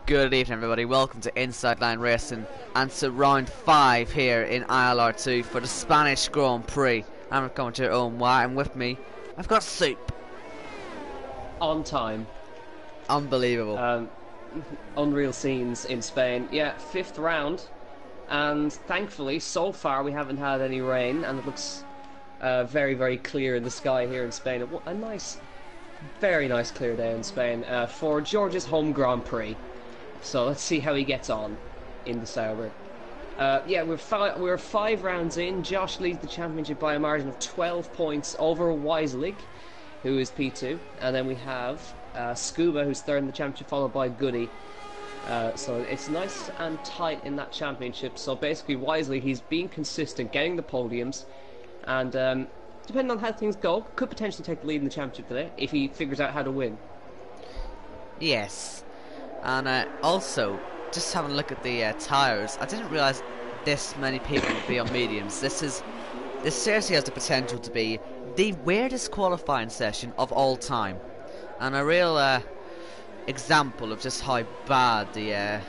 Good evening, everybody. Welcome to Inside Line Racing and to round 5 here in ILR2 for the Spanish Grand Prix. I'm coming to your own way, and with me, I've got Soup. On time. Unbelievable. Unreal scenes in Spain. Yeah, 5th round, and thankfully, so far, we haven't had any rain, and it looks very, very clear in the sky here in Spain. A nice, very nice clear day in Spain for George's home Grand Prix. So let's see how he gets on in the Sauber. Yeah, we're 5 rounds in. Josh leads the championship by a margin of 12 points over Weislig, who is P2, and then we have Scuba, who's 3rd in the championship, followed by Goody. So it's nice and tight in that championship. So basically, Weislig, he's being consistent, getting the podiums, and depending on how things go, could potentially take the lead in the championship today if he figures out how to win. Yes. And also, just having a look at the tyres, I didn't realise this many people would be on mediums. This seriously has the potential to be the weirdest qualifying session of all time, and a real example of just how bad the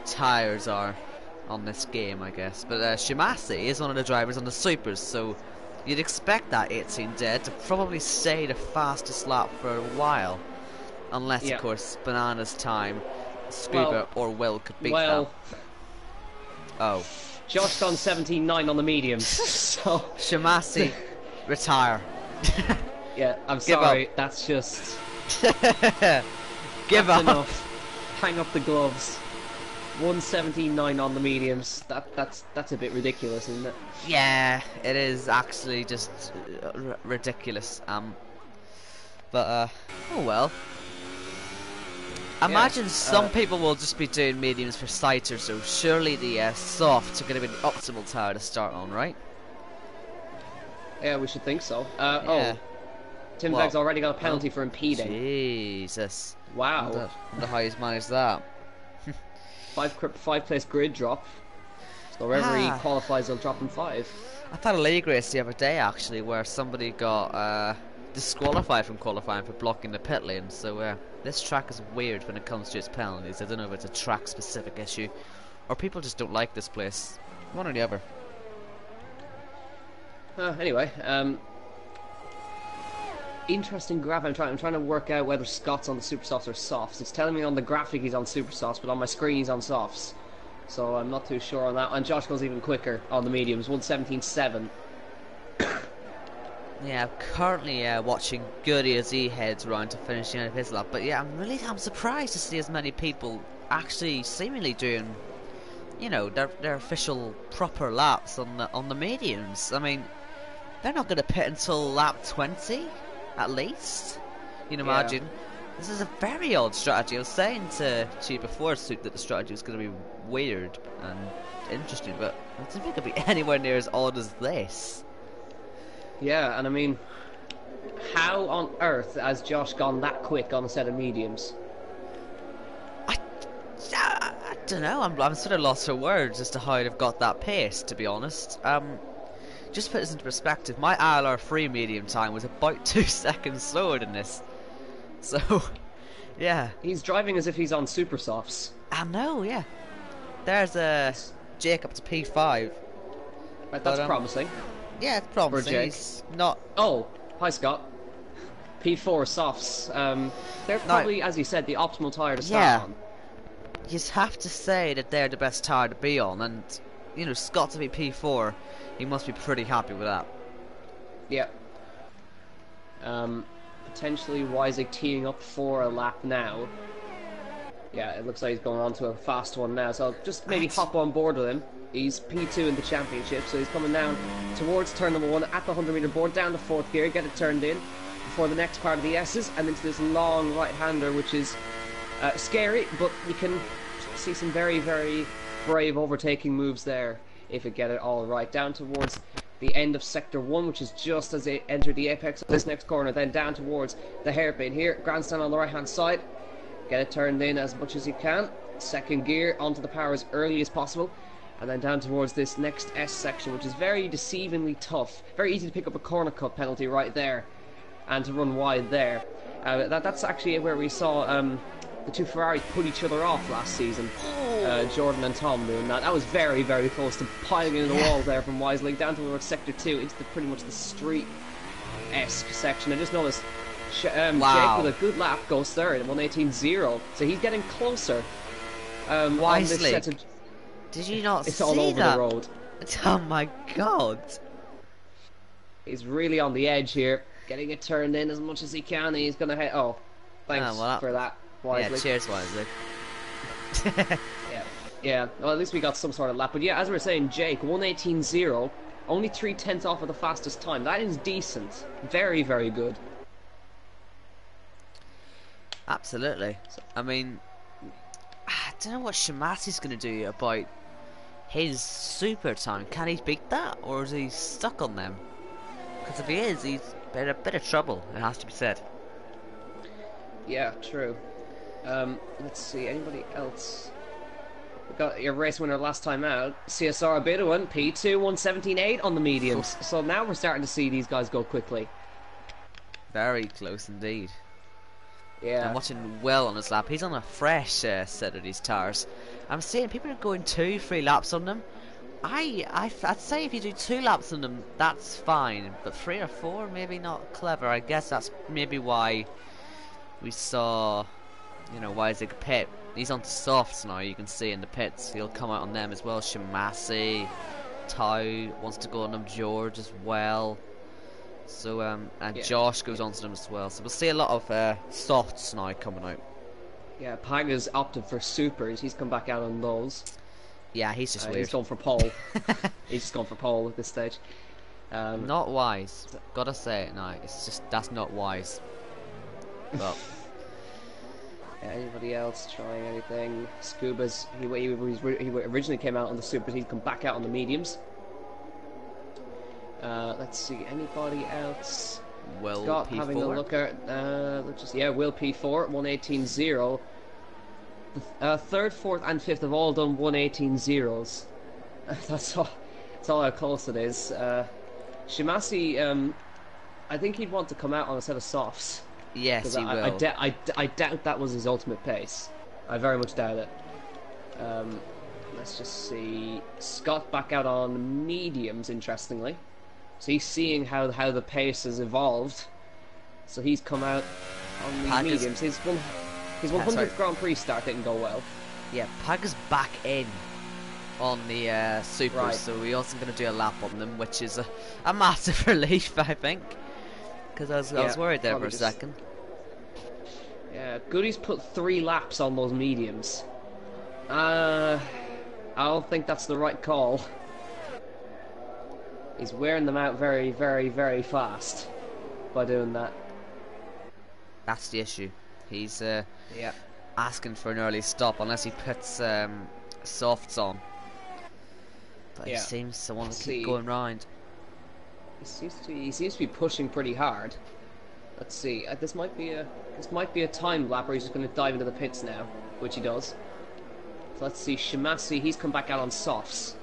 tyres are on this game, I guess. But Shimasi is one of the drivers on the Supers, so you'd expect that 18 dead to probably stay the fastest lap for a while. Unless, of course, Banana's time, Scuba or Will could beat that. Oh. Josh gone 17.9 on the mediums, so... Shimasi, retire. Yeah, I'm sorry, that's just... Give that's up. Enough. Hang up the gloves. 117.9 on the mediums, that's a bit ridiculous, isn't it? Yeah, it is actually just ridiculous. But, oh well. I imagine some people will just be doing mediums for sighter, so surely the softs are going to be the optimal tyre to start on, right? Yeah, we should think so. Yeah. Oh, Tim Veg's already got a penalty for impeding. Jesus. Wow. I wonder how he's managed that. 5 place grid drop. So wherever he qualifies, he'll drop in 5. I thought a league race the other day, actually, where somebody got disqualified from qualifying for blocking the pit lane, so this track is weird when it comes to its penalties. I don't know if it's a track specific issue or people just don't like this place. One or the other. Anyway, interesting graph. I'm trying to work out whether Scott's on the super softs or softs. It's telling me on the graphic he's on super softs, but on my screen he's on softs, so I'm not too sure on that. And Josh goes even quicker on the mediums, 117.7. Yeah, I'm currently watching Goody as he heads around to finishing out of his lap. But yeah, I'm surprised to see as many people actually seemingly doing, you know, their official proper laps on the mediums. I mean, they're not going to pit until lap 20, at least. You can imagine. This is a very odd strategy. I was saying to you before, Suit, that the strategy was going to be weird and interesting, but I don't think it could be anywhere near as odd as this. Yeah, and I mean, how on earth has Josh gone that quick on a set of mediums? I don't know. I'm sort of lost for words as to how they've got that pace, to be honest. Just put this into perspective, my ILR3 medium time was about 2 seconds slower than this. So, yeah. He's driving as if he's on super softs. I know, yeah. There's Jake up to P5. Right, that's promising. Yeah, it's promising. He's not... Oh, hi Scott. P4 softs. They're probably, as you said, the optimal tyre to start on. You have to say that they're the best tyre to be on, and, you know, Scott to be P4, he must be pretty happy with that. Yeah. Potentially Weisig teeing up for a lap now. Yeah, it looks like he's going on to a fast one now, so just maybe hop on board with him. He's P2 in the championship, so he's coming down towards turn number 1 at the 100-meter board, down to 4th gear, get it turned in before the next part of the S's, and into this long right-hander, which is scary, but you can see some very, very brave overtaking moves there if it get it all right. Down towards the end of Sector 1, which is just as they enter the apex of this next corner, then down towards the hairpin here. Grandstand on the right-hand side. Get it turned in as much as you can. 2nd gear, onto the power as early as possible. And then down towards this next S section, which is very deceivingly tough. Very easy to pick up a corner cut penalty right there, and to run wide there. That's actually where we saw the two Ferraris put each other off last season. Jordan and Tom doing that. That was very, very close to piling into the wall there from Wisely down towards Sector 2 into pretty much the street-esque section. I just noticed wow. Jake with a good lap goes third at 1:18.0. So he's getting closer. Wisely. Did you not it's see all over that? the road. Oh my god. He's really on the edge here. Getting it turned in as much as he can. He's going to hit... Oh, thanks for that, Wisely. Yeah, cheers, Wisely. Yeah, well, at least we got some sort of lap. But yeah, as we were saying, Jake, 1:18.0, only 3/10 off of the fastest time. That is decent. Very, very good. Absolutely. I mean, I don't know what Shimasi's going to do about his super time. Can he beat that, or is he stuck on them? Because if he is, he's in a bit of trouble, it has to be said. Yeah, true. Let's see, anybody else? We got your race winner last time out, CSR a bit of one, P2, 1:17.8 on the mediums. So now we're starting to see these guys go quickly. Very close indeed. Yeah. I'm watching well on his lap. He's on a fresh set of these tires. I'm seeing people are going 2-3 laps on them. I'd say if you do 2 laps on them, that's fine. But 3 or 4, maybe not clever. I guess that's maybe why we saw, you know, Isaac pit. He's on softs now, you can see in the pits. He'll come out on them as well. Shimasi, Tau wants to go on them, George as well. So, and yeah. Josh goes on to them as well. So we'll see a lot of softs now coming out. Yeah, Paga's opted for supers. He's come back out on those. Yeah, he's just weird. He's gone for pole. He's just gone for pole at this stage. Not wise. Gotta say it now. It's just, that's not wise. But anybody else trying anything? Scuba's he originally came out on the supers. He's come back out on the mediums. Let's see, anybody else? Will Scott P4. having a look at Will P4 1:18.0. Third, fourth, and fifth have all done 1:18.0s. That's all how close it is. Shimasi, I think he'd want to come out on a set of softs. Yes, he will. I doubt that was his ultimate pace. I very much doubt it. Let's just see. Scott back out on mediums, interestingly. So he's seeing how the pace has evolved. So he's come out on the mediums. His 100th Grand Prix start didn't go well. Yeah, Paga's back in on the supers, right. So we also going to do a lap on them, which is a massive relief, I think. Because I was worried there for a second. Yeah, Goody's put 3 laps on those mediums. I don't think that's the right call. He's wearing them out very, very, very fast by doing that. That's the issue. He's asking for an early stop unless he puts softs on. But he seems to want to keep going round. He seems to be pushing pretty hard. Let's see. This might be a time lap where he's just going to dive into the pits now, which he does. So let's see. Shimasi, he's come back out on softs.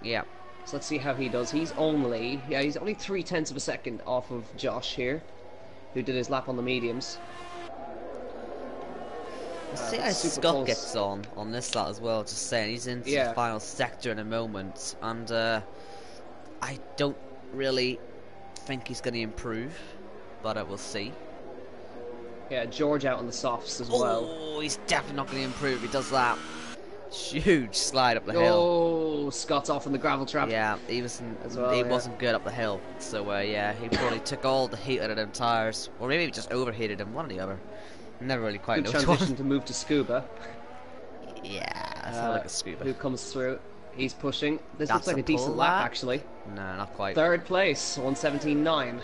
Yeah. So let's see how he does. He's only 3/10 of a second off of Josh here, who did his lap on the mediums. Let's see how Scott gets on this lap as well. Just saying, he's into the final sector in a moment, and I don't really think he's going to improve, but I will see. Yeah, George out on the softs as well. Oh, he's definitely not going to improve if he does that. Huge slide up the hill. Oh, Scott's off in the gravel trap. Yeah, he wasn't good up the hill. So yeah, he probably took all the heat out of them tires, or maybe he just overheated them. One or the other. Never really quite good know. Transition to move to Scuba. Yeah, that's not like a Scuba. Who comes through? He's pushing. This looks like a decent lap, actually. No, not quite. Third place, 1:17.9.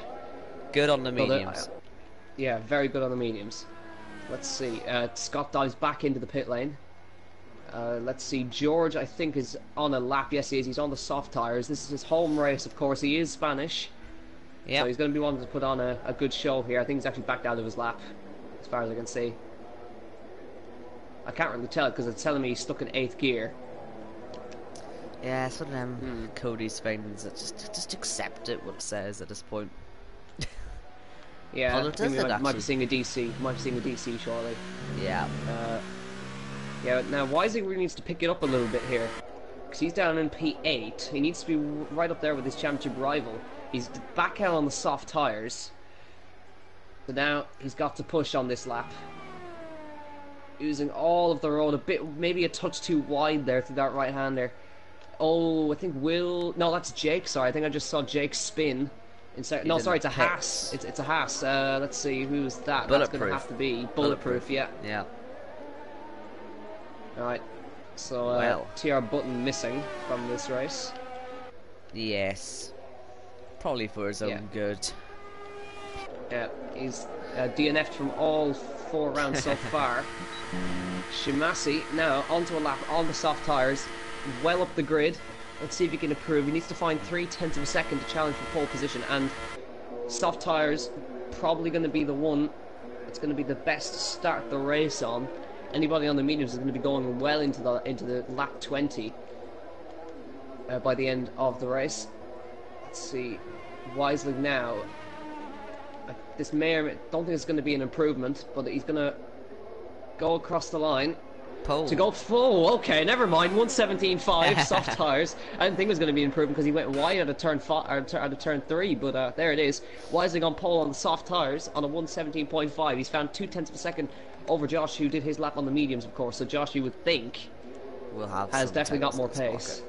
Good on the mediums. Yeah, very good on the mediums. Let's see. Scott dives back into the pit lane. Let's see. George, I think, is on a lap. Yes, he is. He's on the soft tires. This is his home race, of course. He is Spanish. Yeah. So he's going to be wanting to put on a good show here. I think he's actually backed out of his lap, as far as I can see. I can't really tell because it's telling me he's stuck in 8th gear. Yeah, it's one of them Cody's things that just accept it, what it says at this point. Yeah, Although I think does it might be actually? seeing a DC. Might be seeing a DC shortly. Yeah. Yeah, now Weisig really needs to pick it up a little bit here. Because he's down in P8. He needs to be right up there with his championship rival. He's back out on the soft tyres. So now he's got to push on this lap. Using all of the road, a bit, maybe a touch too wide there through that right-hander. Oh, I think No, that's Jake, sorry. I think I just saw Jake spin. No, sorry, it's a Haas. It's a Haas. Let's see, who's that? That's going to have to be Bulletproof, yeah. Yeah. Alright, so TR Button missing from this race. Yes. Probably for his own good. Yeah, he's DNF'd from all 4 rounds so far. Shimasi now onto a lap on the soft tyres, well up the grid. Let's see if he can improve. He needs to find 0.3 of a second to challenge for pole position, and soft tyres probably going to be the one. It's going to be the best to start the race on. Anybody on the mediums is going to be going well into the lap 20 by the end of the race. Let's see, Weisling now. This don't think it's going to be an improvement, but he's going to go across the line. Pole. To go full. Okay, never mind. 117.5 soft tyres. I didn't think it was going to be an improvement because he went wide out of turn 3, but there it is. Weisling on pole on the soft tyres on a 117.5. He's found 0.2 of a second over Josh, who did his lap on the mediums, of course. So Josh, you would think, has definitely got more pace.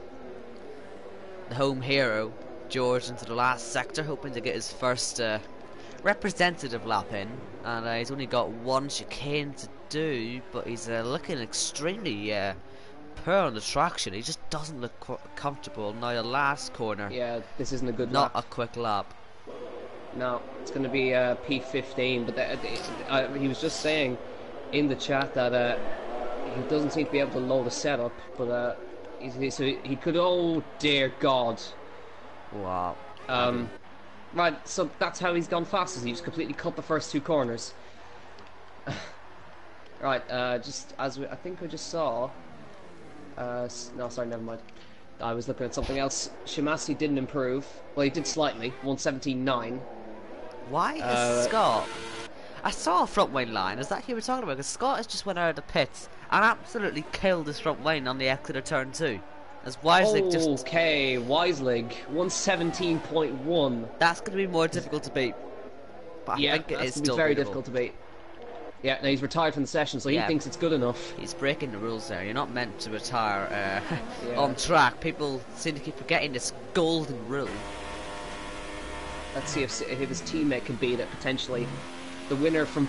The home hero, George, into the last sector, hoping to get his first representative lap in, and he's only got one chicane to do, but he's looking extremely poor on the traction. He just doesn't look comfortable. Now the last corner, yeah, this isn't a good not lap. a quick lap. No, it's going to be P15, but he was just saying in the chat that he doesn't seem to be able to load a setup, but he could. Oh dear God! Wow. Right, so that's how he's gone fastest. He just completely cut the first 2 corners. Right, just as I think we just saw. No, sorry, never mind. I was looking at something else. Shimasi didn't improve. Well, he did slightly. 117.9. Why is Scott? I saw a front wing line. Is that who we're talking about? Because Scott has just went out of the pits and absolutely killed his front wing on the exit of turn 2. As Weisling just... Okay, Weisling, 117.1. That's going to be more difficult to beat. But I think it is still very beatable. difficult to beat. Yeah, now he's retired from the session, so he thinks it's good enough. He's breaking the rules there. You're not meant to retire on track. People seem to keep forgetting this golden rule. Let's see if his teammate can beat it, potentially. The winner from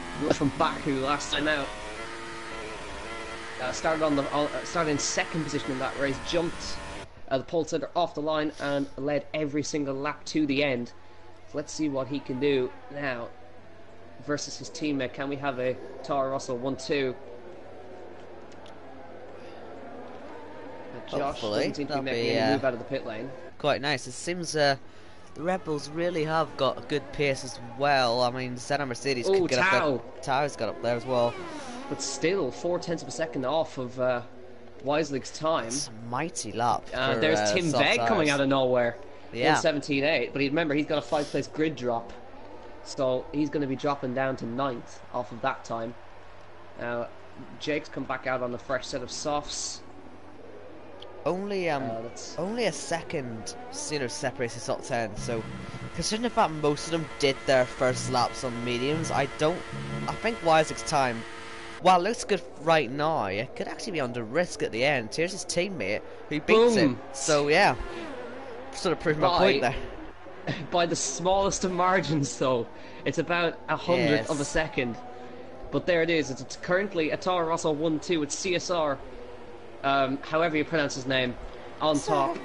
Baku last time out. Started in second position in that race, jumped the pole center off the line and led every single lap to the end. So let's see what he can do now versus his teammate. Can we have a Tara Russell 1-2? Josh doesn't seem to be making any move out of the pit lane. Quite nice. It seems the Red Bulls really have got a good pace as well. I mean, Senna Mercedes could get up there. Tau's got up there as well. But still, 0.4 of a second off of Weisling's time. It's a mighty lap. There's Tim Veg coming out of nowhere. Yeah. 117.8. But remember, he's got a 5-place grid drop. So he's going to be dropping down to 9th off of that time. Now, Jake's come back out on a fresh set of softs. Only a second separates the top 10. So, considering the fact most of them did their first laps on mediums, I think Weisling's time, while it looks good right now, it could actually be under risk at the end. Here's his teammate who beats him. So yeah, sort of proved my point there. By the smallest of margins, though, it's about 100th of a second. But there it is. It's currently a Toro Rosso 1-2 with CSR. However you pronounce his name, on top.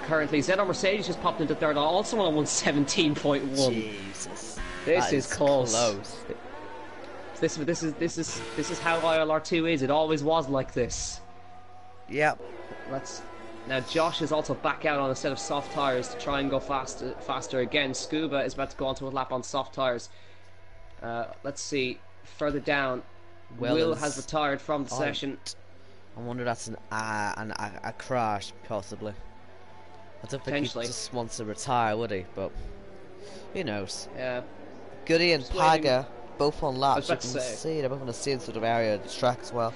Currently, ZR Mercedes just popped into third, also on 117.1. Jesus, this is close. This is how ILR2 is. It always was like this. Yep. Now Josh is also back out on a set of soft tyres to try and go faster again. Scuba is about to go onto a lap on soft tyres. Let's see. Further down, Will has retired from the session. I wonder if that's a crash, possibly. I don't think he just wants to retire, would he? But who knows? Yeah. Goody and Just waiting. Paga both on I was laps. You about can to say. see they're both on the same sort of area of the track as well.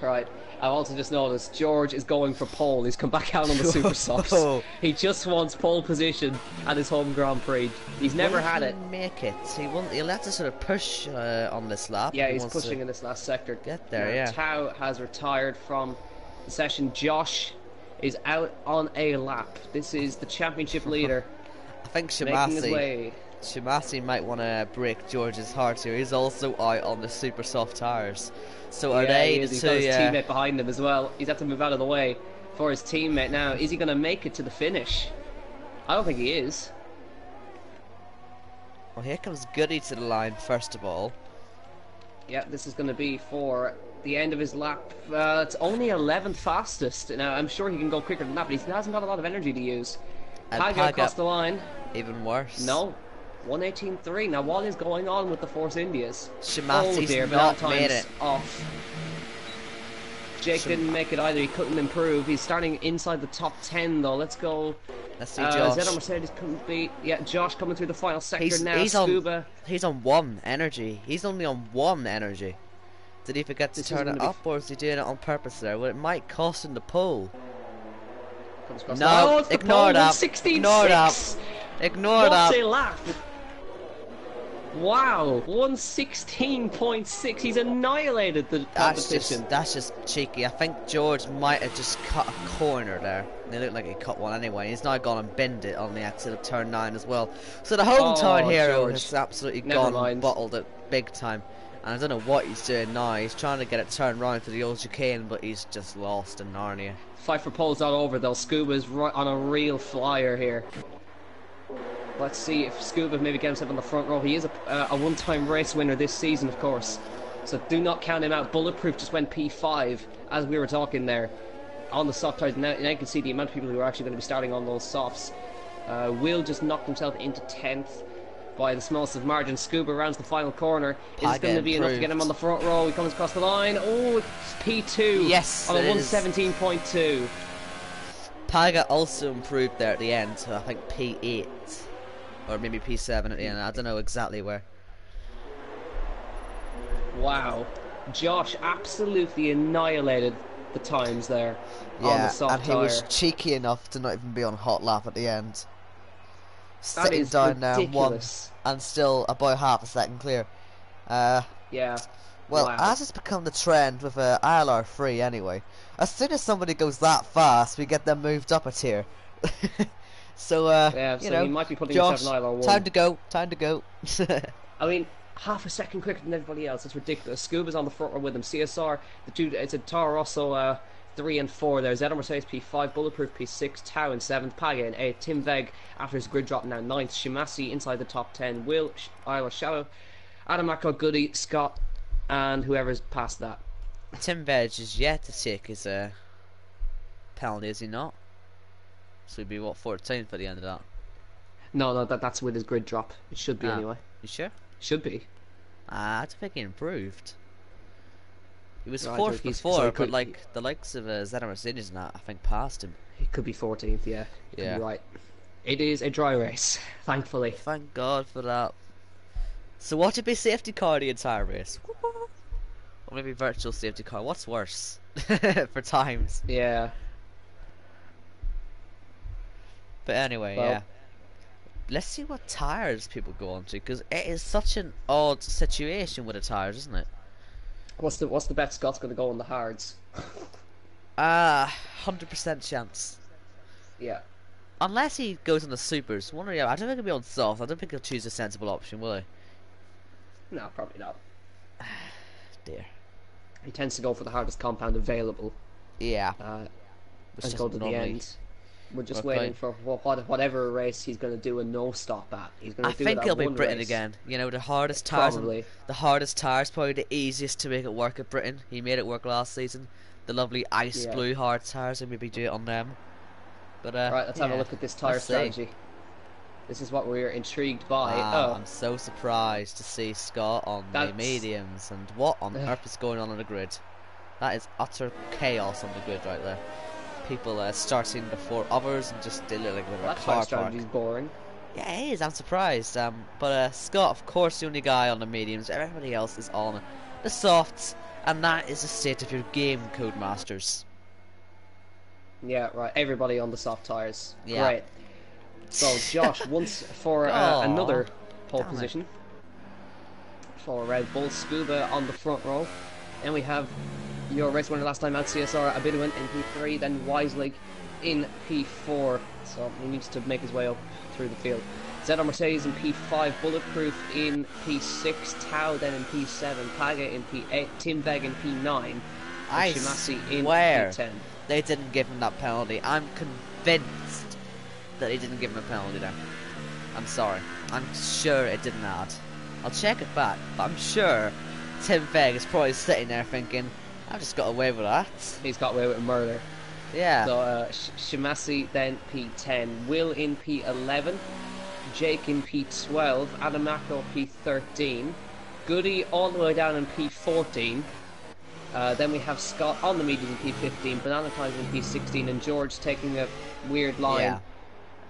Right. I've also just noticed George is going for pole. He's come back out on the super softs. He just wants pole position at his home Grand Prix. He's never had it. Make it. He'll have to sort of push on this lap. Yeah, he's pushing in this last sector. Get there, yeah. Tao has retired from the session. Josh is out on a lap. This is the championship leader. I think making his way. Shimasi might want to break George's heart here. He's also out on the super soft tires. So are they the two? He's got his teammate behind him as well. He's had to move out of the way for his teammate now. Is he going to make it to the finish? I don't think he is. Well, here comes Goody to the line first of all. Yeah, this is going to be for the end of his lap. It's only 11th fastest. Now, I'm sure he can go quicker than that, but he hasn't got a lot of energy to use. Paga across the line. Even worse. No. 118.3. Now, what is going on with the Force Indias? Shimasi's not made it. Off. Jake didn't make it either. He couldn't improve. He's starting inside the top 10, though. Let's go. Let's see Josh. ZR Mercedes couldn't beat. Yeah, Josh coming through the final sector now. He's Scuba. He's on 1 energy. He's only on 1 energy. Did he forget to turn it up, or is he doing it on purpose there? Well, it might cost him the pole. No, ignore that. Ignore that. Ignore that. What's a lap? Wow, 116.6. He's annihilated the competition. That's just cheeky. I think George might have just cut a corner there. It looked like he cut one anyway. He's now gone and binned it on the exit of turn 9 as well. So the hometown hero has absolutely bottled it big time. And I don't know what he's doing now. He's trying to get it turned round for the old chicane, but he's just lost in Narnia. Fight for pole's not over though. Scuba's right on a real flyer here. Let's see if Scuba maybe gets himself on the front row. He is a one-time race winner this season, of course. So do not count him out. Bulletproof just went P5 as we were talking there on the soft tires. Now you can see the amount of people who are actually going to be starting on those softs. Will just knocked himself into 10th by the smallest of margins. Scuba rounds the final corner. Is it going to be enough to get him on the front row? He comes across the line. Oh, it's P2. Yes, on a 117.2. Paga also improved there at the end, so I think P8 or maybe P7 at the end. I don't know exactly where. Wow, Josh absolutely annihilated the times there on the soft and he was cheeky enough to not even be on hot lap at the end. That Sitting is down now, ridiculous. 1 and still about half a second clear. Yeah. Well, wow. as it's become the trend with ILR3 anyway, as soon as somebody goes that fast, we get them moved up a tier. So, yeah, so you know, he might be putting Josh, himself in ILR1. time to go. I mean, half a second quicker than everybody else. It's ridiculous. Scuba's on the front row with him. CSR, it's a Toro Rosso 3 and 4 there. ZR Mercedes P5, Bulletproof P6, Tao in 7th, Paga in 8th, Tim Veg after his grid drop now 9th, Shimasi inside the top 10, Will, Isla Shallow, Adam Macko, Goody, Scott, and whoever's past that. Tim Veg is yet to take his penalty, is he not? So he'd be what, 14th for the end of that? No, that's with his grid drop. It should be anyway. You sure? Should be. I don't think he improved. He was Right, 4th before, but like the likes of ZR Mercedes and that, I think passed him. He could be 14th, yeah. Yeah. Right. It is a dry race, thankfully. Thank God for that. So what would be safety car the entire race? Or maybe virtual safety car. What's worse? For times. Yeah. But anyway, well, yeah. Let's see what tyres people go on to, because it is such an odd situation with the tyres, isn't it? What's the bet Scott's going to go on the hards? 100% chance. Yeah. Unless he goes on the supers. One or the other. I don't think he'll be on soft. I don't think he'll choose a sensible option, will he? No, probably not. Dear. He tends to go for the hardest compound available. Yeah. And go to the end. We're just waiting for whatever race he's going to do a no stop at. He's going to do it at I think he'll be Britain race. again. You know, the hardest tyres. Probably. The hardest tyres, probably the easiest to make it work at Britain. He made it work last season. The lovely ice blue hard tyres, and maybe do it on them. But right, let's have a look at this tyre strategy. This is what we're intrigued by. I'm so surprised to see Scott on the mediums, and what on earth is going on the grid? That is utter chaos on the grid right there. People starting before others and just like a car park. That strategy's boring. Yeah, it is. I'm surprised. But Scott, of course, the only guy on the mediums. Everybody else is on the softs, and that is the state of your game, Codemasters. Yeah, right. Everybody on the soft tires. Yeah. Great. So Josh, once for another pole position for Red Bull, Scuba on the front row. And we have your race winner last time out, CSR Abiduin in P3, then Wiselig in P4. So he needs to make his way up through the field. ZR Mercedes in P5, Bulletproof in P6, Tao then in P7, Paga in P8, Tim Begg in P9, I Shimasi in swear P10. they didn't give him that penalty. I'm convinced that they didn't give him a penalty there. I'm sorry. I'm sure it didn't add. I'll check it back, but I'm sure Tim Begg is probably sitting there thinking, I've just got away with that. He's got away with murder. Yeah. So Shimasi then P10, Will in P11, Jake in P12, Adamako P13, Goody all the way down in P14. Then we have Scott on the mediums in P15, Banana Times in P16, and George taking a weird line. Yeah.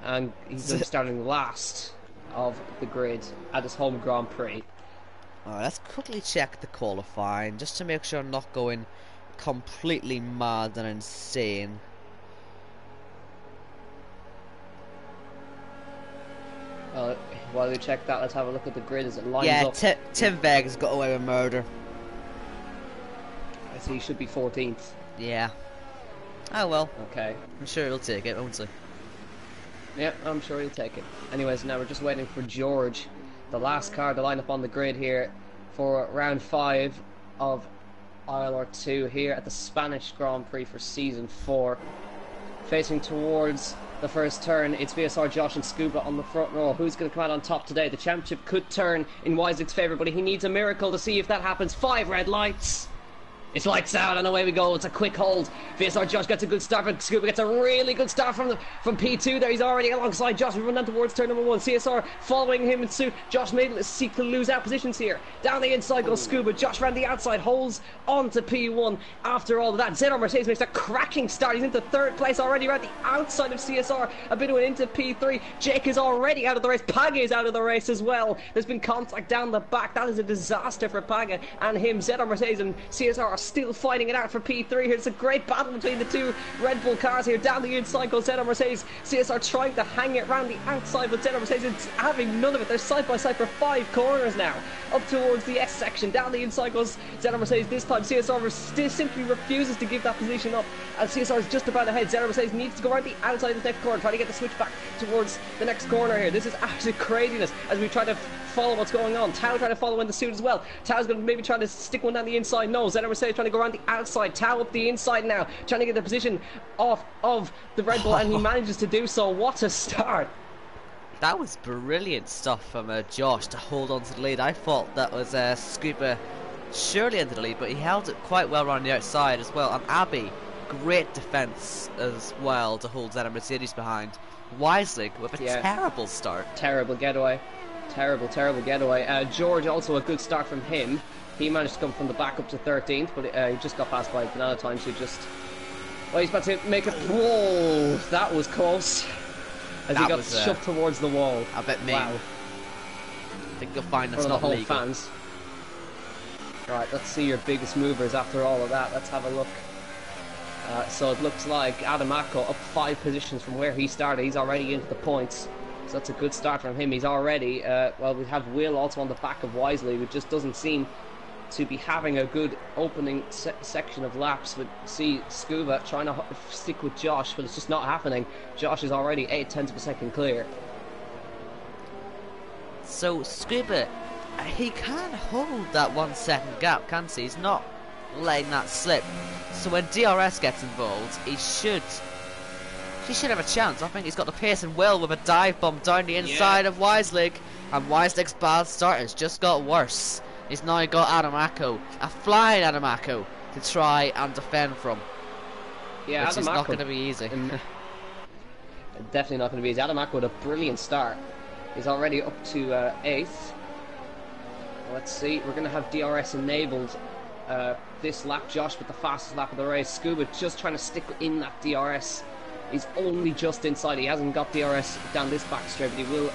And he's starting last of the grid at his home Grand Prix. Let's quickly check the qualifying just to make sure I'm not going completely mad and insane. While we check that, let's have a look at the grid as it lines up. Yeah, Tim Begg has got away with murder. I see he should be 14th. Yeah. Oh well. Okay. I'm sure he'll take it, won't he? Yeah, I'm sure he'll take it. Anyways, now we're just waiting for George, the last car to line up on the grid here for round 5 of ILR2 here at the Spanish Grand Prix for Season 4. Facing towards the first turn, it's VSR Josh and Scuba on the front row. Who's going to come out on top today? The championship could turn in Wiselig's favour, but he needs a miracle to see if that happens. 5 red lights. It's lights out and away we go. It's a quick hold. VSR Josh gets a good start, but Scuba gets a really good start from P2 there. He's already alongside Josh. We run down towards turn number 1. CSR following him in suit. Josh may seek to lose out positions here. Down the inside goes Scuba. Josh ran the outside, holds on to P1. After all of that, ZR Mercedes makes a cracking start. He's into 3rd place already around the outside of CSR. A bit of an into P3. Jake is already out of the race. Paga is out of the race as well. There's been contact down the back. That is a disaster for Paga and him. ZR Mercedes and CSR are still fighting it out for P3 here. It's a great battle between the two Red Bull cars here. Down the inside goes ZR Mercedes. CSR trying to hang it around the outside, but ZR Mercedes is having none of it. They're side by side for 5 corners now. Up towards the S section. Down the inside goes ZR Mercedes this time. CSR simply refuses to give that position up. And CSR is just about ahead. ZR Mercedes needs to go around the outside of the next corner, trying to get the switch back towards the next corner here. This is absolute craziness as we try to follow what's going on. Tao trying to follow in the suit as well. Tao's going to maybe try to stick one down the inside. No, ZR Mercedes trying to go around the outside. Tao up the inside now, trying to get the position off of the Red Bull, and he manages to do so. What a start! That was brilliant stuff from Josh to hold on to the lead. I thought that was Scuba surely into the lead, but he held it quite well around the outside as well. And Abby, great defence as well to hold ZR Mercedes behind. Wiselig with a terrible start. Terrible getaway. Terrible getaway. George also a good start from him. He managed to come from the back up to 13th, but he just got passed by Banana Times, who just... Well, he's about to make a... Whoa! That was close. As he got shoved towards the wall. I bet me. Wow. I think you'll find that's not legal. Fans. Right, let's see your biggest movers after all of that. Let's have a look. So it looks like Adamako up 5 positions from where he started. He's already into the points. So that's a good start from him. He's already, well, we have Will also on the back of Wisely, which just doesn't seem to be having a good opening section of laps. But see Scuba trying to stick with Josh, but it's just not happening. Josh is already 0.8 of a second clear. So Scuba, he can't hold that 1 second gap, can't he? He's not letting that slip. So when DRS gets involved, he should have a chance. I think he's got the pace and will with a dive bomb down the inside of Wiselig, and Wiselig's bad start has just got worse. He's now got Adamako, a flying Adamako, to try and defend from. Yeah, which is not going to be easy. Definitely not going to be easy. Adamako with a brilliant start. He's already up to 8th. Let's see, we're going to have DRS enabled this lap. Josh with the fastest lap of the race. Scuba just trying to stick in that DRS He's only just inside. He hasn't got DRS down this back straight, but he will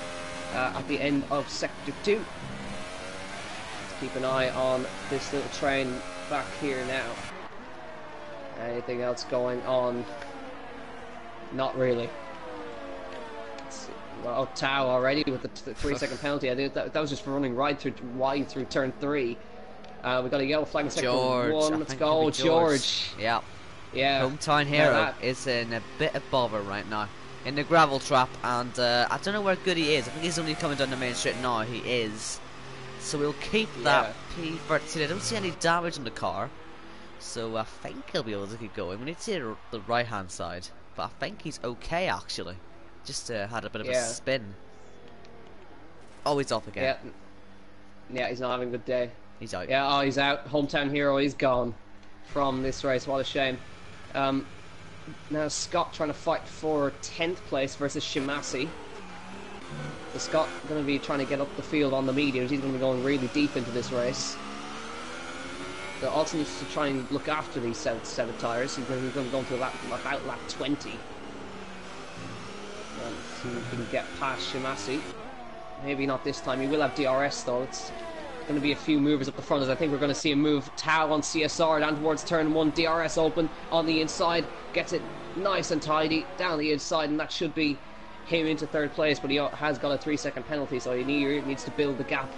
at the end of Sector 2. Let's keep an eye on this little train back here now. Anything else going on? Not really. Well, Tao already with the 3-second penalty. I think that was just for running wide through turn 3. We got a yellow flag in sector 1. Let's go, George. Yeah. Yeah. Hometown hero is in a bit of bother right now. In the gravel trap, and I don't know where good he is. I think he's only coming down the main straight now. He is. So we'll keep that P13. I don't see any damage on the car. So I think he'll be able to keep going. We need to see the right hand side. But I think he's okay actually. Just had a bit of a spin. Oh, he's off again. Yeah, he's not having a good day. He's out. Yeah, oh, he's out. Hometown hero, he's gone from this race. What a shame. Now Scott trying to fight for 10th place versus Shimasi. So Scott going to be trying to get up the field on the mediums. He's going to be going really deep into this race. So also needs to try and look after these set of tyres. He's going to go into about lap 20. See if he can get past Shimasi. Maybe not this time. He will have DRS though. It's going to be a few movers up the front, as I think we're going to see him move Tao on CSR down towards turn 1. DRS open on the inside. Gets it nice and tidy down the inside, and that should be him into 3rd place, but he has got a 3-second penalty, so he needs to build the gap.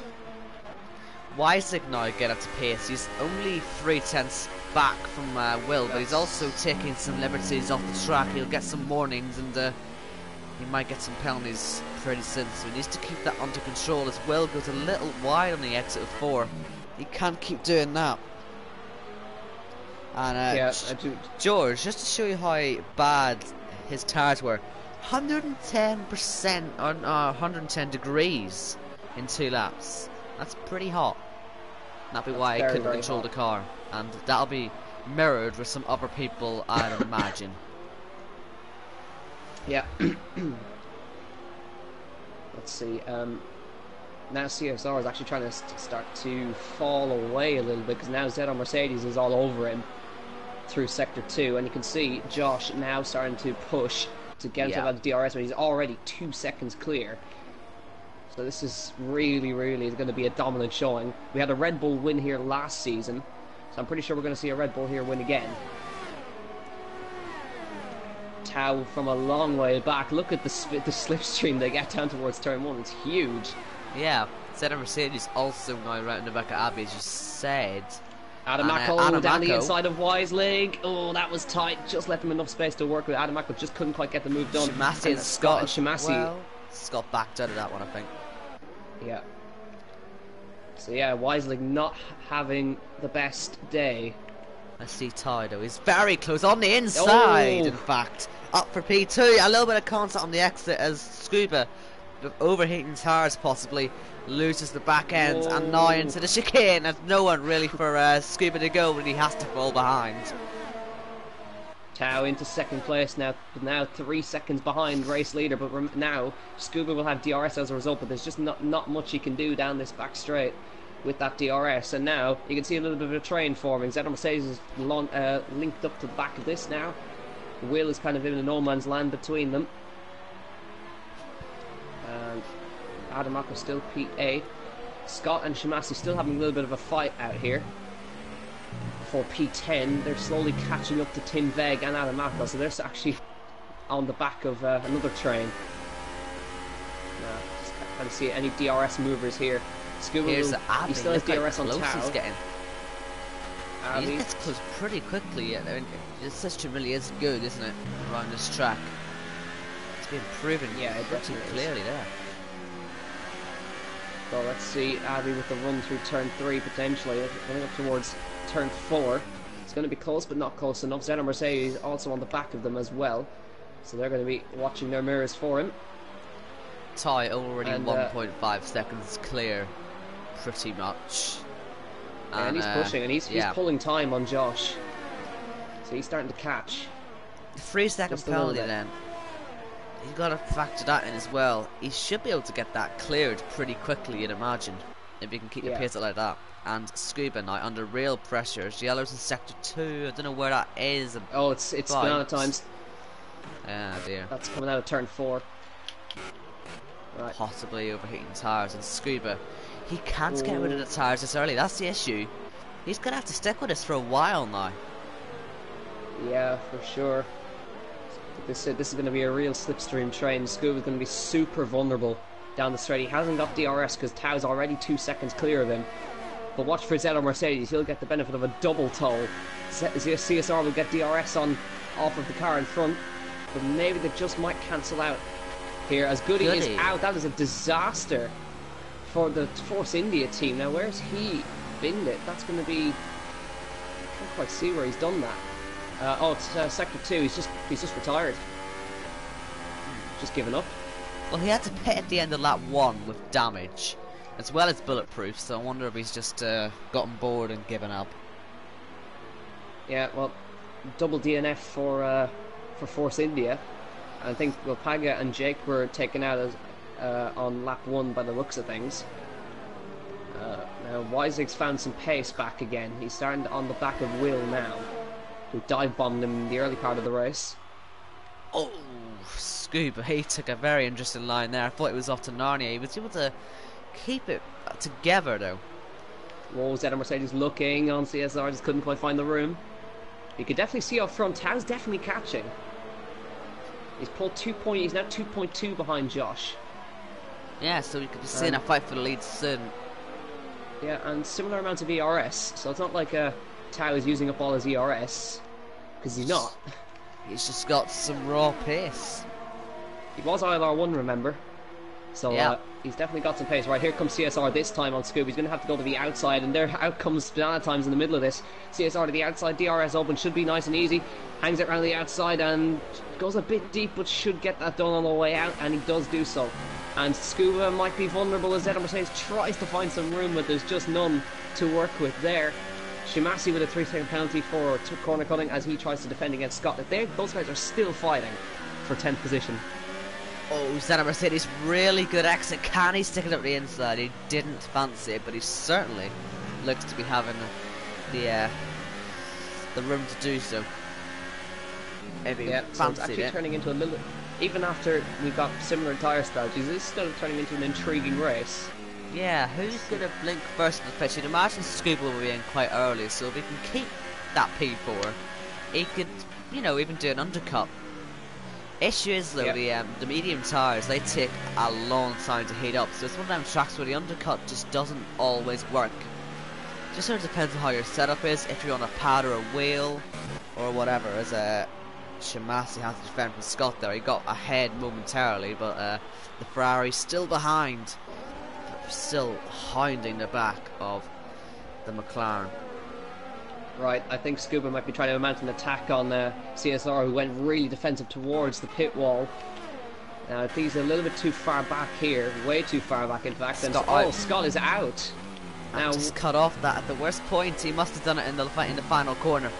Weisig now get up to pace. He's only 3/10 back from Will, but he's also taking some liberties off the track. He'll get some warnings, and he might get some penalties pretty soon, so he needs to keep that under control as Will goes a little wide on the exit of 4. He can't keep doing that. And George, just to show you how bad his tires were, 110% on 110 degrees in 2 laps. That's pretty hot. That'll be why he couldn't control the car, and that'll be mirrored with some other people, I'd imagine. Yeah. Let's see. Now CSR is actually trying to start to fall away a little bit, because now ZR Mercedes is all over him through sector 2, and you can see Josh now starting to push to get into that DRS, but he's already 2 seconds clear. So this is really going to be a dominant showing. We had a Red Bull win here last season, so I'm pretty sure we're going to see a Red Bull here win again. Tao from a long way back. Look at the slipstream they get down towards turn 1. It's huge. Yeah, ZR Mercedes also now right in the back of Abbey, as you said. Adamako down the inside of Weislig. Oh, that was tight. Just left him enough space to work with. Adamako just couldn't quite get the move done. Shimasi and Scott. Shimasi. Well, Scott backed out of that one, I think. Yeah. So yeah, Weislig not having the best day. I see Ty though. He's very close on the inside. In fact, up for P2. A little bit of contact on the exit as Scuba, with overheating tires possibly, loses the back end and now into the chicane. There's no one really for Scuba to go when he has to fall behind. Tao into 2nd place now 3 seconds behind race leader, but now Scuba will have DRS as a result, but there's just not much he can do down this back straight with that DRS. And now you can see a little bit of a train forming. ZR Mercedes is linked up to the back of this now. Will is kind of in a no man's land between them, and Adamako still P8. Scott and Shimasi still having a little bit of a fight out here for P10. They're slowly catching up to Tim Veg and Adamako, so they're actually on the back of another train. Just can't see any DRS movers here. Scuba he still has DRS on Tao. He gets close pretty quickly. I mean, this system really is good, isn't it, around this track? It's been proven pretty clearly there. So let's see Abby with the run through turn 3 potentially, going up towards turn 4. It's going to be close, but not close enough. ZR Mercedes also on the back of them as well, so they're going to be watching their mirrors for him. Ty already 1.5 seconds clear, pretty much. And he's pushing, and he's pulling time on Josh. So he's starting to catch. 3-second penalty then. You've got to factor that in as well. He should be able to get that cleared pretty quickly, you'd imagine, if you can keep the pace like that. And Scuba now under real pressure. Yellow's in sector 2. I don't know where that is. Oh, it's banana times. Ah dear. That's coming out of turn 4. Right. Possibly overheating tyres, and Scuba, he can't get rid of the tyres this early. That's the issue. He's gonna have to stick with this for a while now. Yeah, for sure. This is going to be a real slipstream train. Scuba's going to be super vulnerable down the straight. He hasn't got DRS because Tau's already 2 seconds clear of him. But watch for Zeto Mercedes. He'll get the benefit of a double toll. CSR will get DRS off of the car in front, but maybe they just might cancel out here as Goody is out. That is a disaster for the Force India team. Now, where's he binned it? That's going to be... I can't quite see where he's done that. It's sector 2. He's just retired. Just given up. Well, he had to pit at the end of lap 1 with damage, as well as bulletproof. So I wonder if he's just gotten bored and given up. Yeah, well, double DNF for Force India. I think Paga and Jake were taken out as, on lap 1 by the looks of things. Now Weissig's found some pace back again. He's starting on the back of Will now, who dive bombed him in the early part of the race. Oh, Scuba, he took a very interesting line there. I thought it was off to Narnia. He was able to keep it together though. Whoa, Zeto Mercedes looking on CSR, just couldn't quite find the room. You could definitely see up front, Tau's definitely catching. He's pulled 2 point, he's now 2.2 behind Josh. Yeah, so we could be seeing a fight for the lead soon. Yeah, and similar amounts of ERS, so it's not like Tau is using up all his ERS, because he's not. He's just got some raw pace. He was ILR1, remember? So yeah. He's definitely got some pace. Right, here comes CSR this time on Scoob. He's going to have to go to the outside, and there out comes Banana Times in the middle of this. CSR to the outside, DRS open, should be nice and easy. Hangs it around the outside and goes a bit deep, but should get that done on the way out, and he does do so. And Scuba might be vulnerable as Zeto Mercedes tries to find some room, but there's just none to work with there. Shimasi with a 3-second penalty for corner cutting as he tries to defend against Scott. Those guys are still fighting for 10th position. Oh, Zeto Mercedes, really good exit. Can he stick it up the inside? He didn't fancy it, but he certainly looks to be having the room to do so. If he so it's actually turning into a little... Even after we've got similar tyre strategies, it's still turning into an intriguing race. Yeah, who's going to blink first in the pitch? You'd imagine Scuba will be in quite early, so if he can keep that P4, he could, you know, even do an undercut. Issue is though, the medium tyres, they take a long time to heat up, so it's one of them tracks where the undercut just doesn't always work. Just sort of depends on how your setup is, if you're on a pad or a wheel, or whatever. As Shimasi has to defend from Scott there, he got ahead momentarily, but the Ferrari's still behind, still hounding the back of the McLaren. Right, I think Scuba might be trying to mount an attack on CSR, who went really defensive towards the pit wall. Now, I think he's a little bit too far back here, way too far back in fact. Scott is out. Now just cut off that at the worst point. He must have done it in the final corner.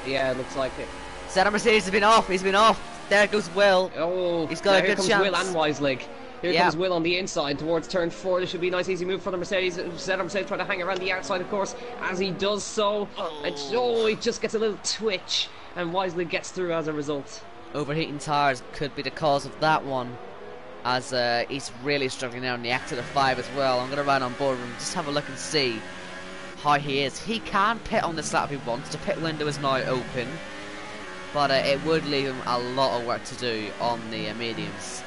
Yeah, it looks like it. Zeto Mercedes has been off. He's been off. There goes Will. Oh, he's got a good chance. Will and Weislig. Here comes Will on the inside towards turn 4. This should be a nice easy move for the Mercedes. Zeto Mercedes trying to hang around the outside, of course, as he does so. And he just gets a little twitch, and Weislig gets through as a result. Overheating tyres could be the cause of that one, as he's really struggling now in the exit of 5 as well. I'm going to ride on board with him, just have a look and see how he is. He can pit on this lap if he wants. The pit window is now open, but it would leave him a lot of work to do on the mediums.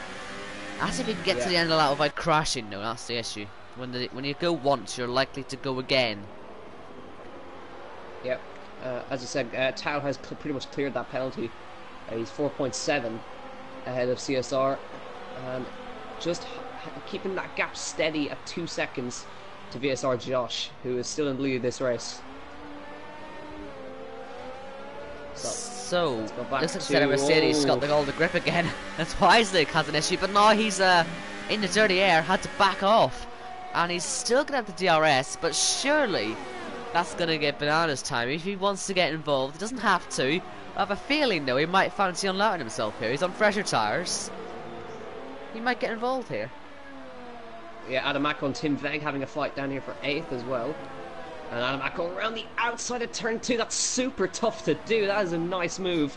As if he can get to the end of the lap without crashing, no, that's the issue. When you go once, you're likely to go again. Yep. As I said, Tau has pretty much cleared that penalty. He's 4.7 ahead of CSR. And just keeping that gap steady at 2 seconds to VSR Josh, who is still in the lead of this race. So looks like Zeto Mercedes got the older grip again. That's Weislig has an issue, but now he's in the dirty air, had to back off, and he's still gonna have the DRS. But surely that's gonna get Bananas time if he wants to get involved. He doesn't have to. I have a feeling though he might fancy unloading himself here. He's on fresher tyres. He might get involved here. Yeah, Adamako and Tim Veg having a fight down here for 8th as well. And Adamako around the outside of turn 2. That's super tough to do. That is a nice move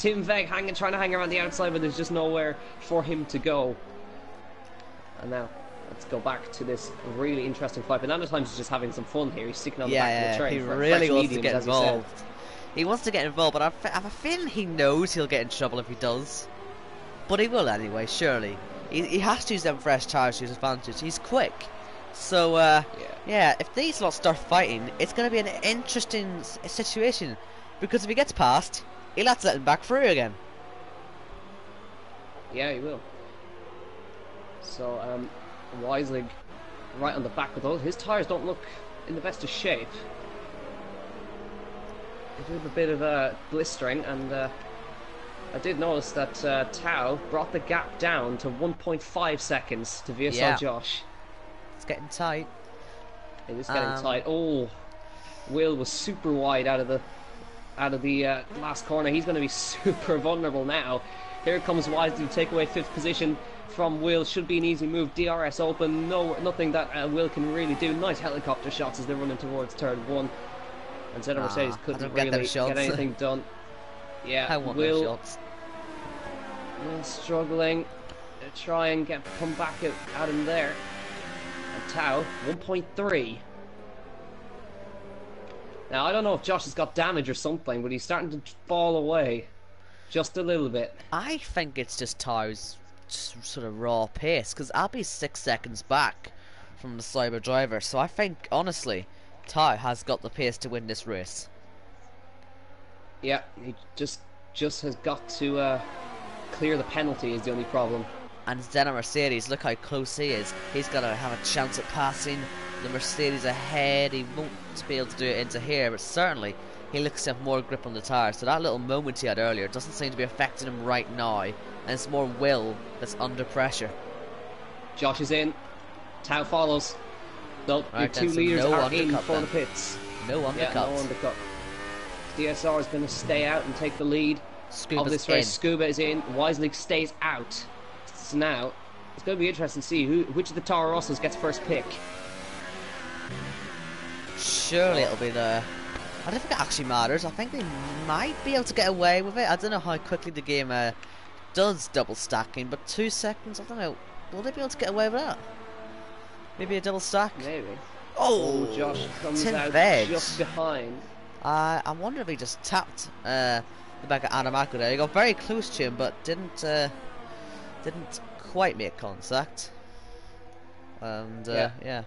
Tim Veg trying to hang around the outside, but there's just nowhere for him to go. And now, let's go back to this really interesting fight. But times he's just having some fun here. He's sticking on the back of the train. He for really wants to get mediums, involved. He wants to get involved, but I have a feeling he knows he'll get in trouble if he does. But he will anyway, surely. He has to use them fresh tires to his advantage. He's quick. So, yeah, if these lot start fighting, it's going to be an interesting situation. Because if he gets past, he'll have to let him back through again. Yeah, he will. So, Weisling right on the back with those. His tyres don't look in the best of shape. They do have a bit of blistering, and I did notice that Tao brought the gap down to 1.5 seconds to VSL Josh. It's getting tight. It is getting tight. Oh, Will was super wide out of the last corner. He's going to be super vulnerable now. Here comes Wise to take away 5th position from Will. Should be an easy move. DRS open. Nothing that Will can really do. Nice helicopter shots as they're running towards turn 1. And Zeta Mercedes couldn't really get anything done. Yeah, I want those shots. Will struggling to try and come back out in there. And Tao, 1.3. Now, I don't know if Josh has got damage or something, but he's starting to fall away. Just a little bit. I think it's just Tao's sort of raw pace, because I'll be 6 seconds back from the Cyber driver. So I think, honestly, Tao has got the pace to win this race. Yeah, he just has got to clear the penalty is the only problem. And Zena Mercedes, look how close he is. He's got to have a chance at passing the Mercedes ahead. He won't be able to do it into here, but certainly he looks to have more grip on the tyre. So that little moment he had earlier doesn't seem to be affecting him right now, and it's more Will that's under pressure. Josh is in. Tao follows. Nope, right, your 2 leaders no are in for then. the pits. No undercut. Yeah, no undercut. DSR is going to stay out and take the lead Scuba's of this race. in. Scuba is in. Weisling stays out. So now it's going to be interesting to see which of the Toro Rossos gets first pick. Surely it'll be the... I don't think it actually matters. I think they might be able to get away with it. I don't know how quickly the game does double stacking, but 2 seconds, I don't know. Will they be able to get away with that? Maybe a double stack? Maybe. Oh, Josh comes out Veg. just behind. I wonder if he just tapped the back of Adamako there. He got very close to him, but didn't quite make contact. And yeah,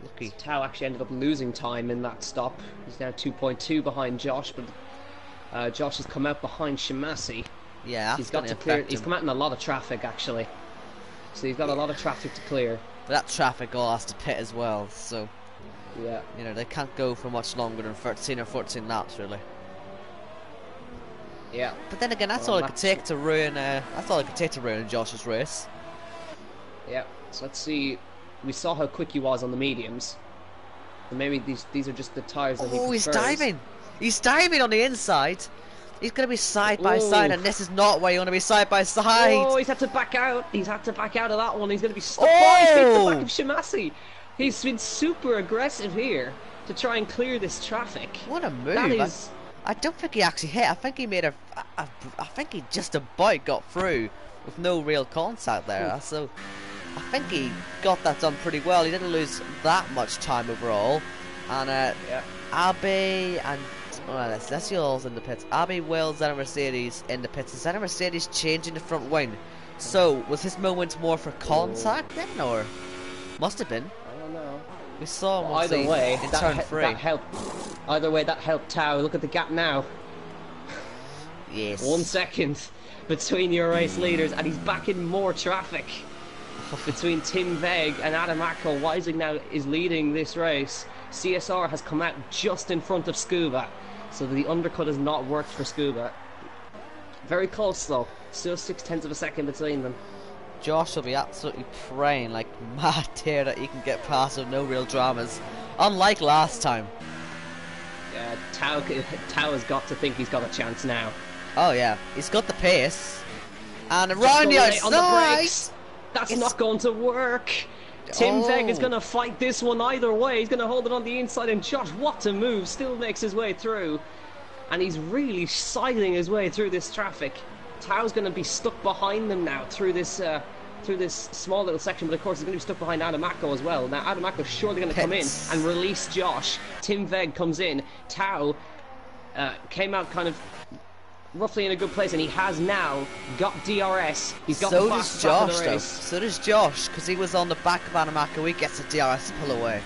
lucky. Tao actually ended up losing time in that stop. He's now 2.2 behind Josh, but Josh has come out behind Shimasi. Yeah, he's got to clear. He's come out in a lot of traffic actually, so he's got a lot of traffic to clear. But that traffic all has to pit as well, so yeah, you know they can't go for much longer than 13 or 14 laps really. Yeah, but then again, that's all it could take to ruin. That's all it could take to ruin Josh's race. Yeah, so let's see. We saw how quick he was on the mediums. And maybe these are just the tires that he prefers. Oh, he's diving! He's diving on the inside. He's going to be side by side, and this is not where you want to be side by side. Oh, he's had to back out. He's had to back out of that one. He's going to be stuck. Oh, he's hit the back of Shimasi. He's been super aggressive here to try and clear this traffic. What a move! That is... I don't think he actually hit. I think he made I think he just about got through with no real contact there. So I think he got that done pretty well. He didn't lose that much time overall. And Abbey and let's see all in the pits. Abbey, Will, Zena Mercedes in the pits. Zena Mercedes changing the front wing. So was this moment more for contact then, or must have been? I don't know. We saw him either way in turn 3. That helped. Either way, that helped Tao. Look at the gap now. Yes. 1 second between your race leaders, and he's back in more traffic between Tim Veg and Adamako. Weisling now is leading this race. CSR has come out just in front of Scuba, so the undercut has not worked for Scuba. Very close though. Still 0.6 of a second between them. Josh will be absolutely praying like mad here that he can get past with no real dramas. Unlike last time. Yeah, Tao has got to think he's got a chance now. Oh yeah, he's got the pace. And around the outside! On the brakes. That's not going to work. Tim Veg is going to fight this one either way. He's going to hold it on the inside, and Josh, what a move, still makes his way through. and he's really sidling his way through this traffic. Tao's going to be stuck behind them now through this small little section, but of course he's going to be stuck behind Adamako as well. Now Adamako's surely going to come in and release Josh. Tim Veg comes in. Tao came out kind of roughly in a good place, and he has now got DRS. He's got the fastest lap of the race. So does Josh, because he was on the back of Adamako. He gets a DRS to pull away.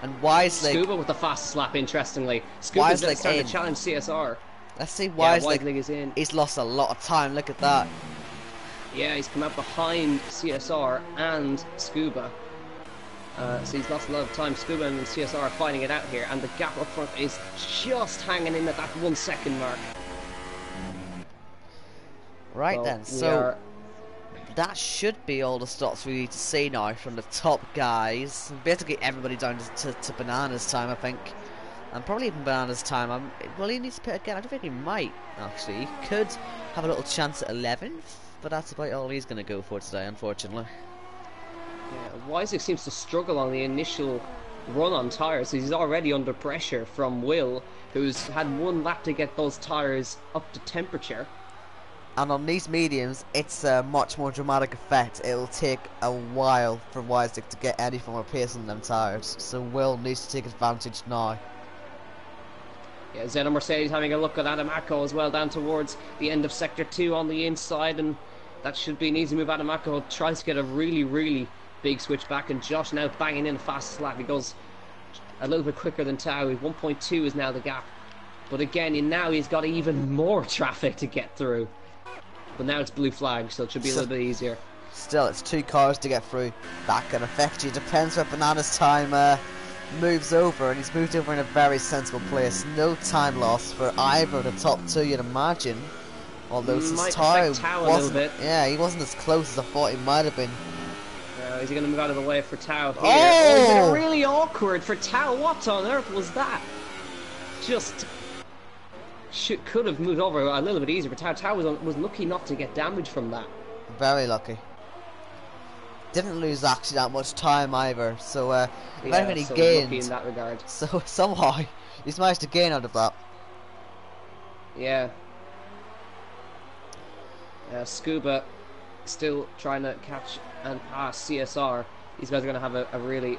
And Wisely... Scuba with the fastest lap, interestingly. Scuba's starting to challenge CSR. Let's see, Wisely is in. He's lost a lot of time, look at that. Yeah, he's come out behind CSR and Scuba. So he's lost a lot of time. Scuba and CSR are fighting it out here, and the gap up front is just hanging in at that 1 second mark. Right then, so that should be all the stops we need to see now from the top guys. Basically everybody down to Banana's time, I think. And probably even Banana's time. Well, he needs to pit again. I don't think he might, actually. He could have a little chance at 11th, but that's about all he's going to go for today, unfortunately. Yeah, Weisig seems to struggle on the initial run on tyres. He's already under pressure from Will, who's had 1 lap to get those tyres up to temperature. And on these mediums, it's a much more dramatic effect. It'll take a while for Weisig to get any form of pace on them tyres, so Will needs to take advantage now. Yeah, Zeno Mercedes having a look at Adamako as well, down towards the end of Sector 2 on the inside, and that should be an easy move. Adamako tries to get a really, really big switch back, and Josh now banging in the fastest lap. He goes a little bit quicker than Tao. 1.2 is now the gap. But again, now he's got even more traffic to get through. But now it's blue flag, so it should be a little bit easier. Still, it's 2 cars to get through. That can affect you. Depends where Banana's time moves over, and he's moved over in a very sensible place. No time loss for either of the top 2, you'd imagine. Although since Tao wasn't, yeah, he wasn't as close as I thought he might have been. Is he going to move out of the way for Tao here? Oh! Is it really awkward for Tao? What on earth was that? Just could have moved over a little bit easier, but Tao was lucky not to get damage from that. Very lucky. Didn't lose actually that much time either, so yeah, he so gained lucky in that regard. So somehow he's managed to gain out of that. Yeah. Scuba still trying to catch and pass CSR. These guys are going to have a really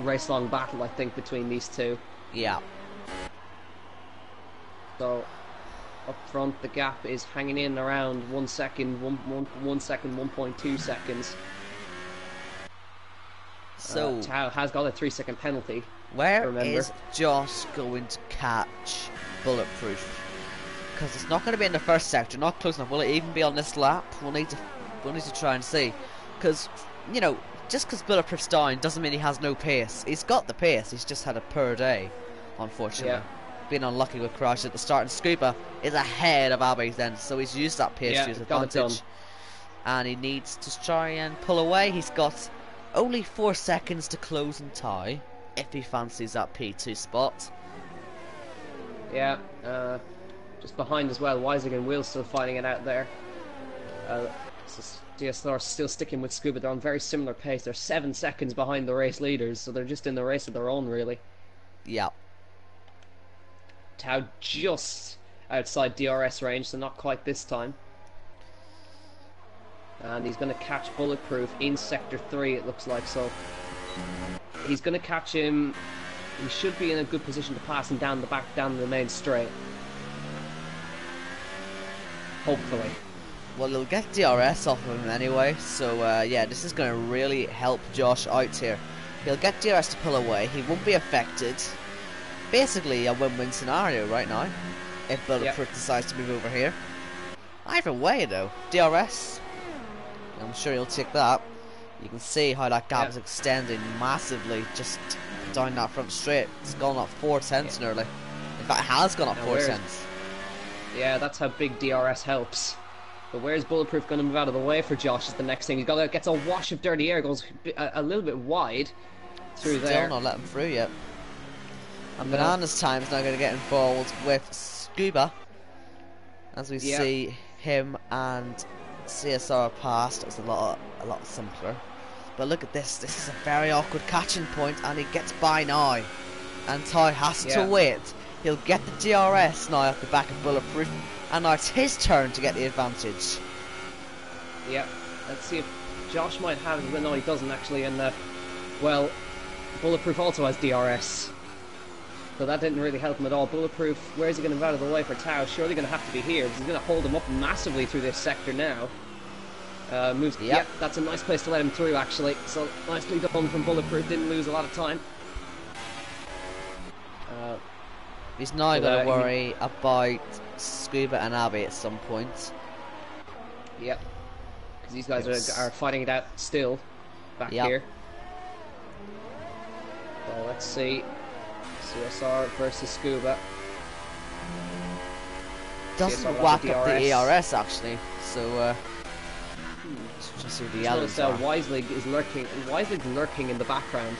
race-long battle, I think, between these two. Yeah. So up front, the gap is hanging in around 1 second, 1 second, 1.2 seconds. So Tao has got a 3-second penalty. Where is Josh going to catch Bulletproof? Because it's not going to be in the first sector, not close enough. Will it even be on this lap? We'll need to try and see. Because, you know, just because Bulletproof's down doesn't mean he has no pace. He's got the pace, he's just had a poor day, unfortunately. Yeah. Been unlucky with crashes at the start, and Scuba is ahead of Abbey then, so he's used that pace to his advantage. And he needs to try and pull away. He's got only 4 seconds to close and tie, if he fancies that P2 spot. Yeah, just behind as well, Weisig and Will still fighting it out there. DSR still sticking with Scuba. They're on very similar pace. They're 7 seconds behind the race leaders, so they're just in the race of their own, really. Yeah. Tao just outside DRS range, so not quite this time. And he's going to catch Bulletproof in Sector 3, it looks like, so he's going to catch him. He should be in a good position to pass him down the main straight. Hopefully. Well, he'll get DRS off of him anyway, so yeah, this is going to really help Josh out here. He'll get DRS to pull away, he won't be affected. Basically a win-win scenario right now, if Bulletproof decides to move over here. Either way though, DRS, I'm sure he'll take that. You can see how that gap is extending massively just down that front straight. It's gone up 4 tenths nearly. In fact, it has gone up 4 tenths. Yeah, that's how big DRS helps. But where's Bulletproof going to move out of the way for Josh is the next thing. He gets a wash of dirty air, goes a little bit wide through there. Still not letting through yet. And Banana's time is now going to get involved with Scuba, as we see him and CSR past. It's a lot simpler. But look at this. This is a very awkward catching point, and he gets by now. And Ty has to wait. He'll get the DRS now at the back of Bulletproof, and now it's his turn to get the advantage. Yeah, let's see if Josh might have it, but no, he doesn't actually. And well, Bulletproof also has DRS, so that didn't really help him at all. Bulletproof, where is he going to move out of the way for Tao? Surely going to have to be here, because he's going to hold him up massively through this sector now. Moves. Yep, that's a nice place to let him through, actually. So nicely done from Bulletproof. Didn't lose a lot of time. He's now going to worry about Scuba and Abby at some point. Yep, because these guys are fighting it out still back here. So let's see. CSR versus Scuba. Doesn't whack up the ERS actually, so just see the yellows. Wiselig is lurking. Wiselig's lurking in the background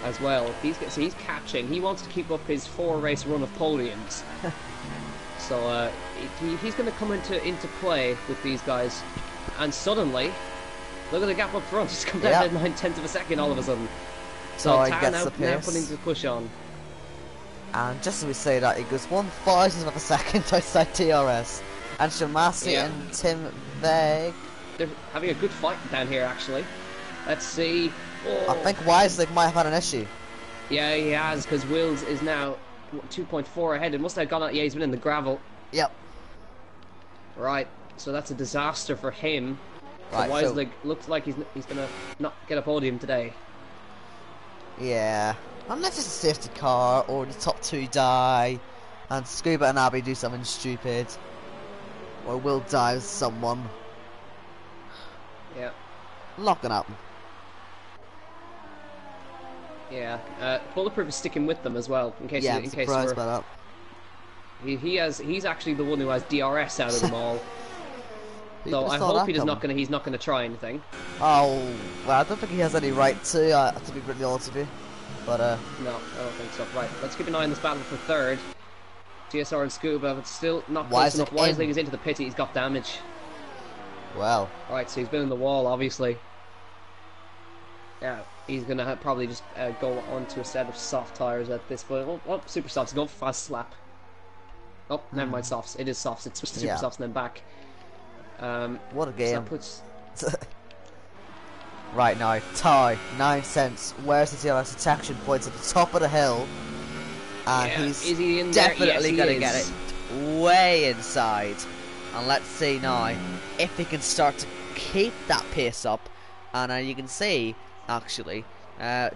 as well. He's catching. He wants to keep up his 4-race run of podiums. So he's going to come into play with these guys, and suddenly, look at the gap up front. It's come down to 9/10 of a second all of a sudden. So Tao now putting the push on. And just as we say that, it goes 1/1000th of a second outside TRS. And Shamasi and Tim Veg. They're having a good fight down here, actually. Let's see. I think Wiselig might have had an issue. Yeah, he has, because Wills is now 2.4 ahead. It must have gone out. Yeah, he's been in the gravel. Yep. Right, so that's a disaster for him. Right, so Wiselig looks like he's going to not get a podium today. Yeah. Unless it's a safety car, or the top two die, and Scuba and Abby do something stupid, or Will dive someone. Yeah. Not gonna happen. Yeah. Bulletproof is sticking with them as well, in case. I'm surprised by that. He's actually the one who has DRS out of them all. So I hope he's not gonna try anything. Oh well, I don't think he has any right to be really honest with you. But no, I don't think so. Right, let's keep an eye on this battle for third. TSR and Scuba, but still not close enough. Wiselig is into the pit. He's got damage. Well. Right, so he's been in the wall, obviously. Yeah, he's gonna probably just go on to a set of soft tires at this point. Oh, super softs. He's going for fast slap. Oh, never mind, softs. It is softs. It's switched to super softs and then back. What a game. So that puts... Right now, tie, 9 cents. Where's the DRS detection points at the top of the hill? And he's definitely going to get it way inside. And let's see now if he can start to keep that pace up. And you can see, actually,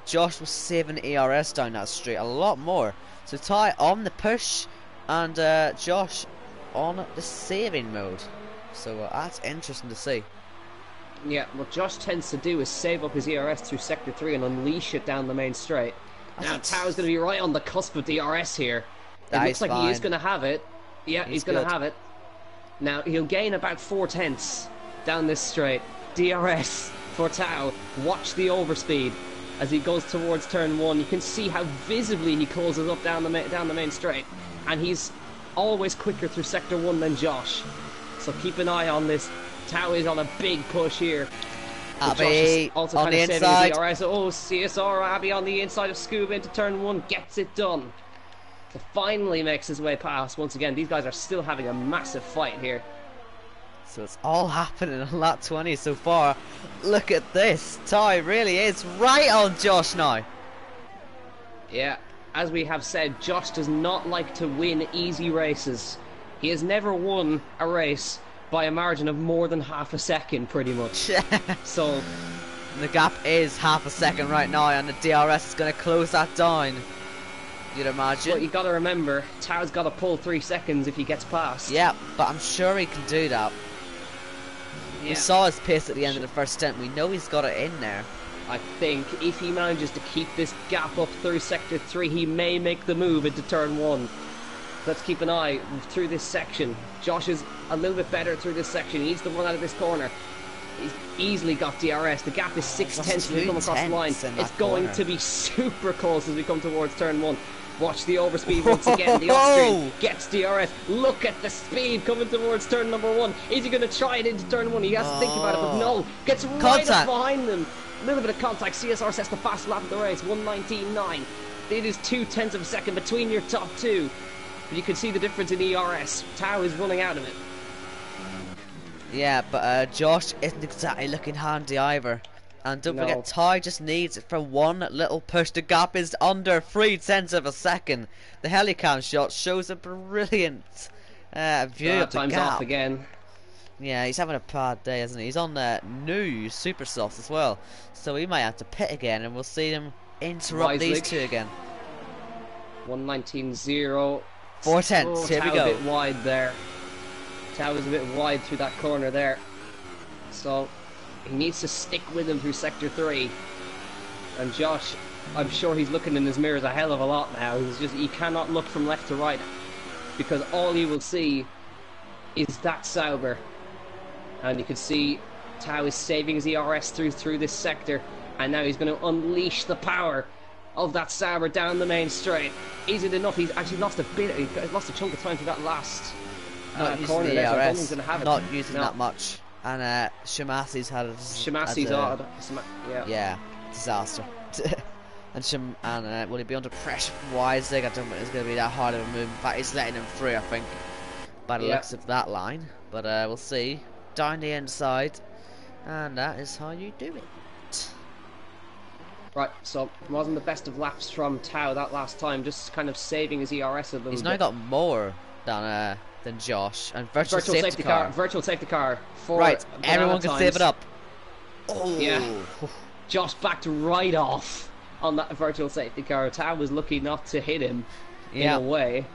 Josh was saving ERS down that straight a lot more. So Ty on the push, and Josh on the saving mode. So that's interesting to see. Yeah, what Josh tends to do is save up his ERS through Sector 3 and unleash it down the main straight. Now Tao's going to be right on the cusp of DRS here. It looks like he is going to have it. Yeah, he's going to have it. Now, he'll gain about 4/10 down this straight. DRS for Tao. Watch the overspeed as he goes towards turn 1. You can see how visibly he closes up down the main straight. And he's always quicker through Sector 1 than Josh. So keep an eye on this. Tao is on a big push here. Abby also on the inside. Oh, CSR Abby on the inside of Scuba into turn 1. Gets it done. So finally makes his way past. Once again, these guys are still having a massive fight here. So it's all happening on lap 20 so far. Look at this. Ty really is right on Josh now. Yeah, as we have said, Josh does not like to win easy races. He has never won a race by a margin of more than half a second, pretty much. So the gap is half a second right now, and the DRS is going to close that down, you'd imagine. But you got to remember, Tao's got to pull 3 seconds if he gets past. Yeah, but I'm sure he can do that. Yeah. We saw his pace at the end of the first stint. We know he's got it in there. I think if he manages to keep this gap up through Sector 3, he may make the move into turn 1. Let's keep an eye through this section. Josh is a little bit better through this section. He needs to run out of this corner. He's easily got DRS. The gap is 6/10 as we come across the line. It's going to be super close as we come towards turn 1. Watch the overspeed once again. The off-stream gets DRS. Look at the speed coming towards turn number 1. Is he going to try it into turn 1? He has to think about it, but no. Gets right up behind them. A little bit of contact. CSR sets the fast lap of the race. 1:19.9. It is 0.2 of a second between your top two. But you can see the difference in ERS. Tao is running out of it. Yeah, but Josh isn't exactly looking handy either. And don't forget, Ty just needs it for one little push. The gap is under 3/10 of a second. The helicam shot shows a brilliant view of the Time's gap. off again. Yeah, he's having a bad day, isn't he? He's on new super softs as well, so he might have to pit again, and we'll see him interrupt these two again. 1:19.0. 4/10. Here we go. A bit wide there. Tao was a bit wide through that corner there, so he needs to stick with him through sector 3. And Josh, I'm sure he's looking in his mirrors a hell of a lot now. He cannot look from left to right, because all he will see is that Sauber. And you can see Tao is saving his ERS through this sector, and now he's going to unleash the power of that Sauber down the main straight. Is it enough? He's actually lost he's lost a chunk of time to that last corner there, so I don't think he's going to have it. Not using that much. And Shamasi's had a... Shamasi's odd. Yeah, disaster. And will he be under pressure from Weisig? I don't think it's going to be that hard of a move. In fact, he's letting him through, I think, by the looks of that line. But we'll see. Down the inside, and that is how you do it. Right, so it wasn't the best of laps from Tao that last time, just kind of saving his ERS a little bit. He's now got more than Josh, and virtual safety car. Virtual safety car. Right, everyone can save it up. Oh. Yeah. Josh backed right off on that virtual safety car. Tao was lucky not to hit him in a way.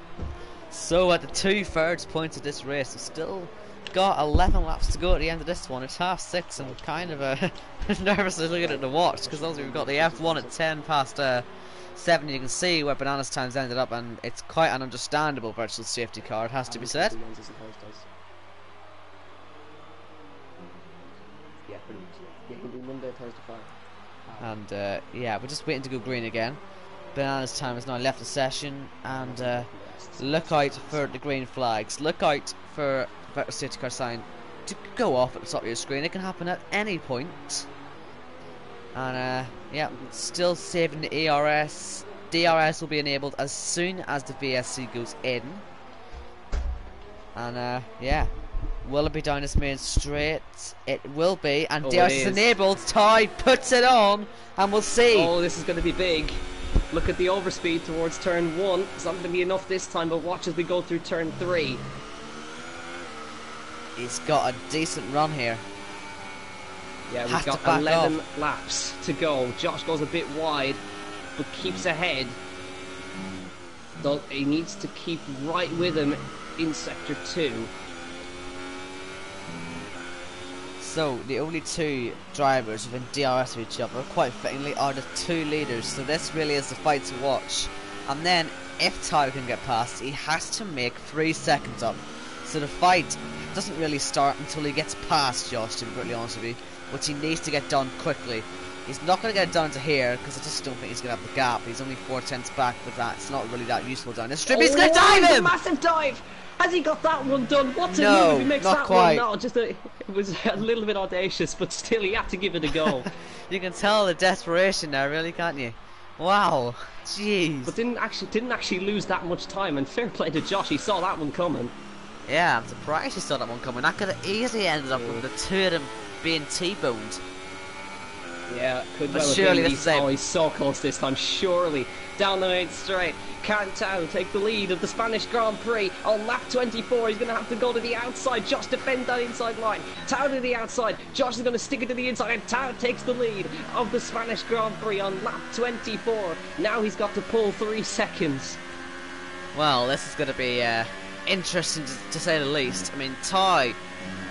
So at the 2/3 points of this race, we've still got 11 laps to go at the end of this one. It's 6:30 and kind of nervously looking at the watch, because obviously we've got the F1 at 7:10. You can see where Banana's times ended up, and it's quite an understandable virtual safety car, it has to be said. And yeah, we're just waiting to go green again. Banana's time has now left the session, and look out for the green flags. Look out for virtual safety car sign to go off at the top of your screen. It can happen at any point. And yeah, still saving the ERS. DRS will be enabled as soon as the VSC goes in. And yeah, will it be down this main straight? It will be, and DRS is enabled. Ty puts it on, and we'll see. Oh, this is going to be big. Look at the overspeed towards turn 1. It's not going to be enough this time, but watch as we go through turn 3. He's got a decent run here. Yeah, we've got 11 laps to go. Josh goes a bit wide, but keeps ahead. Though he needs to keep right with him in sector 2. So the only two drivers within DRS of each other, quite fittingly, are the two leaders. So this really is the fight to watch. And then, if Ty can get past, he has to make 3 seconds up. So the fight doesn't really start until he gets past Josh, to be brutally honest with you, which he needs to get done quickly. He's not going to get it done to here, because I just don't think he's going to have the gap. He's only 4/10 back with that. It's not really that useful down this strip. He's going to dive him! Massive dive! Has he got that one done? What a move if he makes not that quite. one? No, it was a little bit audacious, but still he had to give it a go. You can tell the desperation there, really, can't you? Wow, jeez. But didn't actually lose that much time, and fair play to Josh, he saw that one coming. Yeah, I'm surprised he saw that one coming. That could have easily ended up with the two of them being T-boned. Yeah, could but well surely have been. Oh, he's so close this time, surely. Down the main straight, can Tao take the lead of the Spanish Grand Prix on lap 24? He's going to have to go to the outside. Josh defend that inside line. Tao to the outside. Josh is going to stick it to the inside, and Tao takes the lead of the Spanish Grand Prix on lap 24. Now he's got to pull 3 seconds. Well, this is going to be interesting to say the least. I mean, Ty,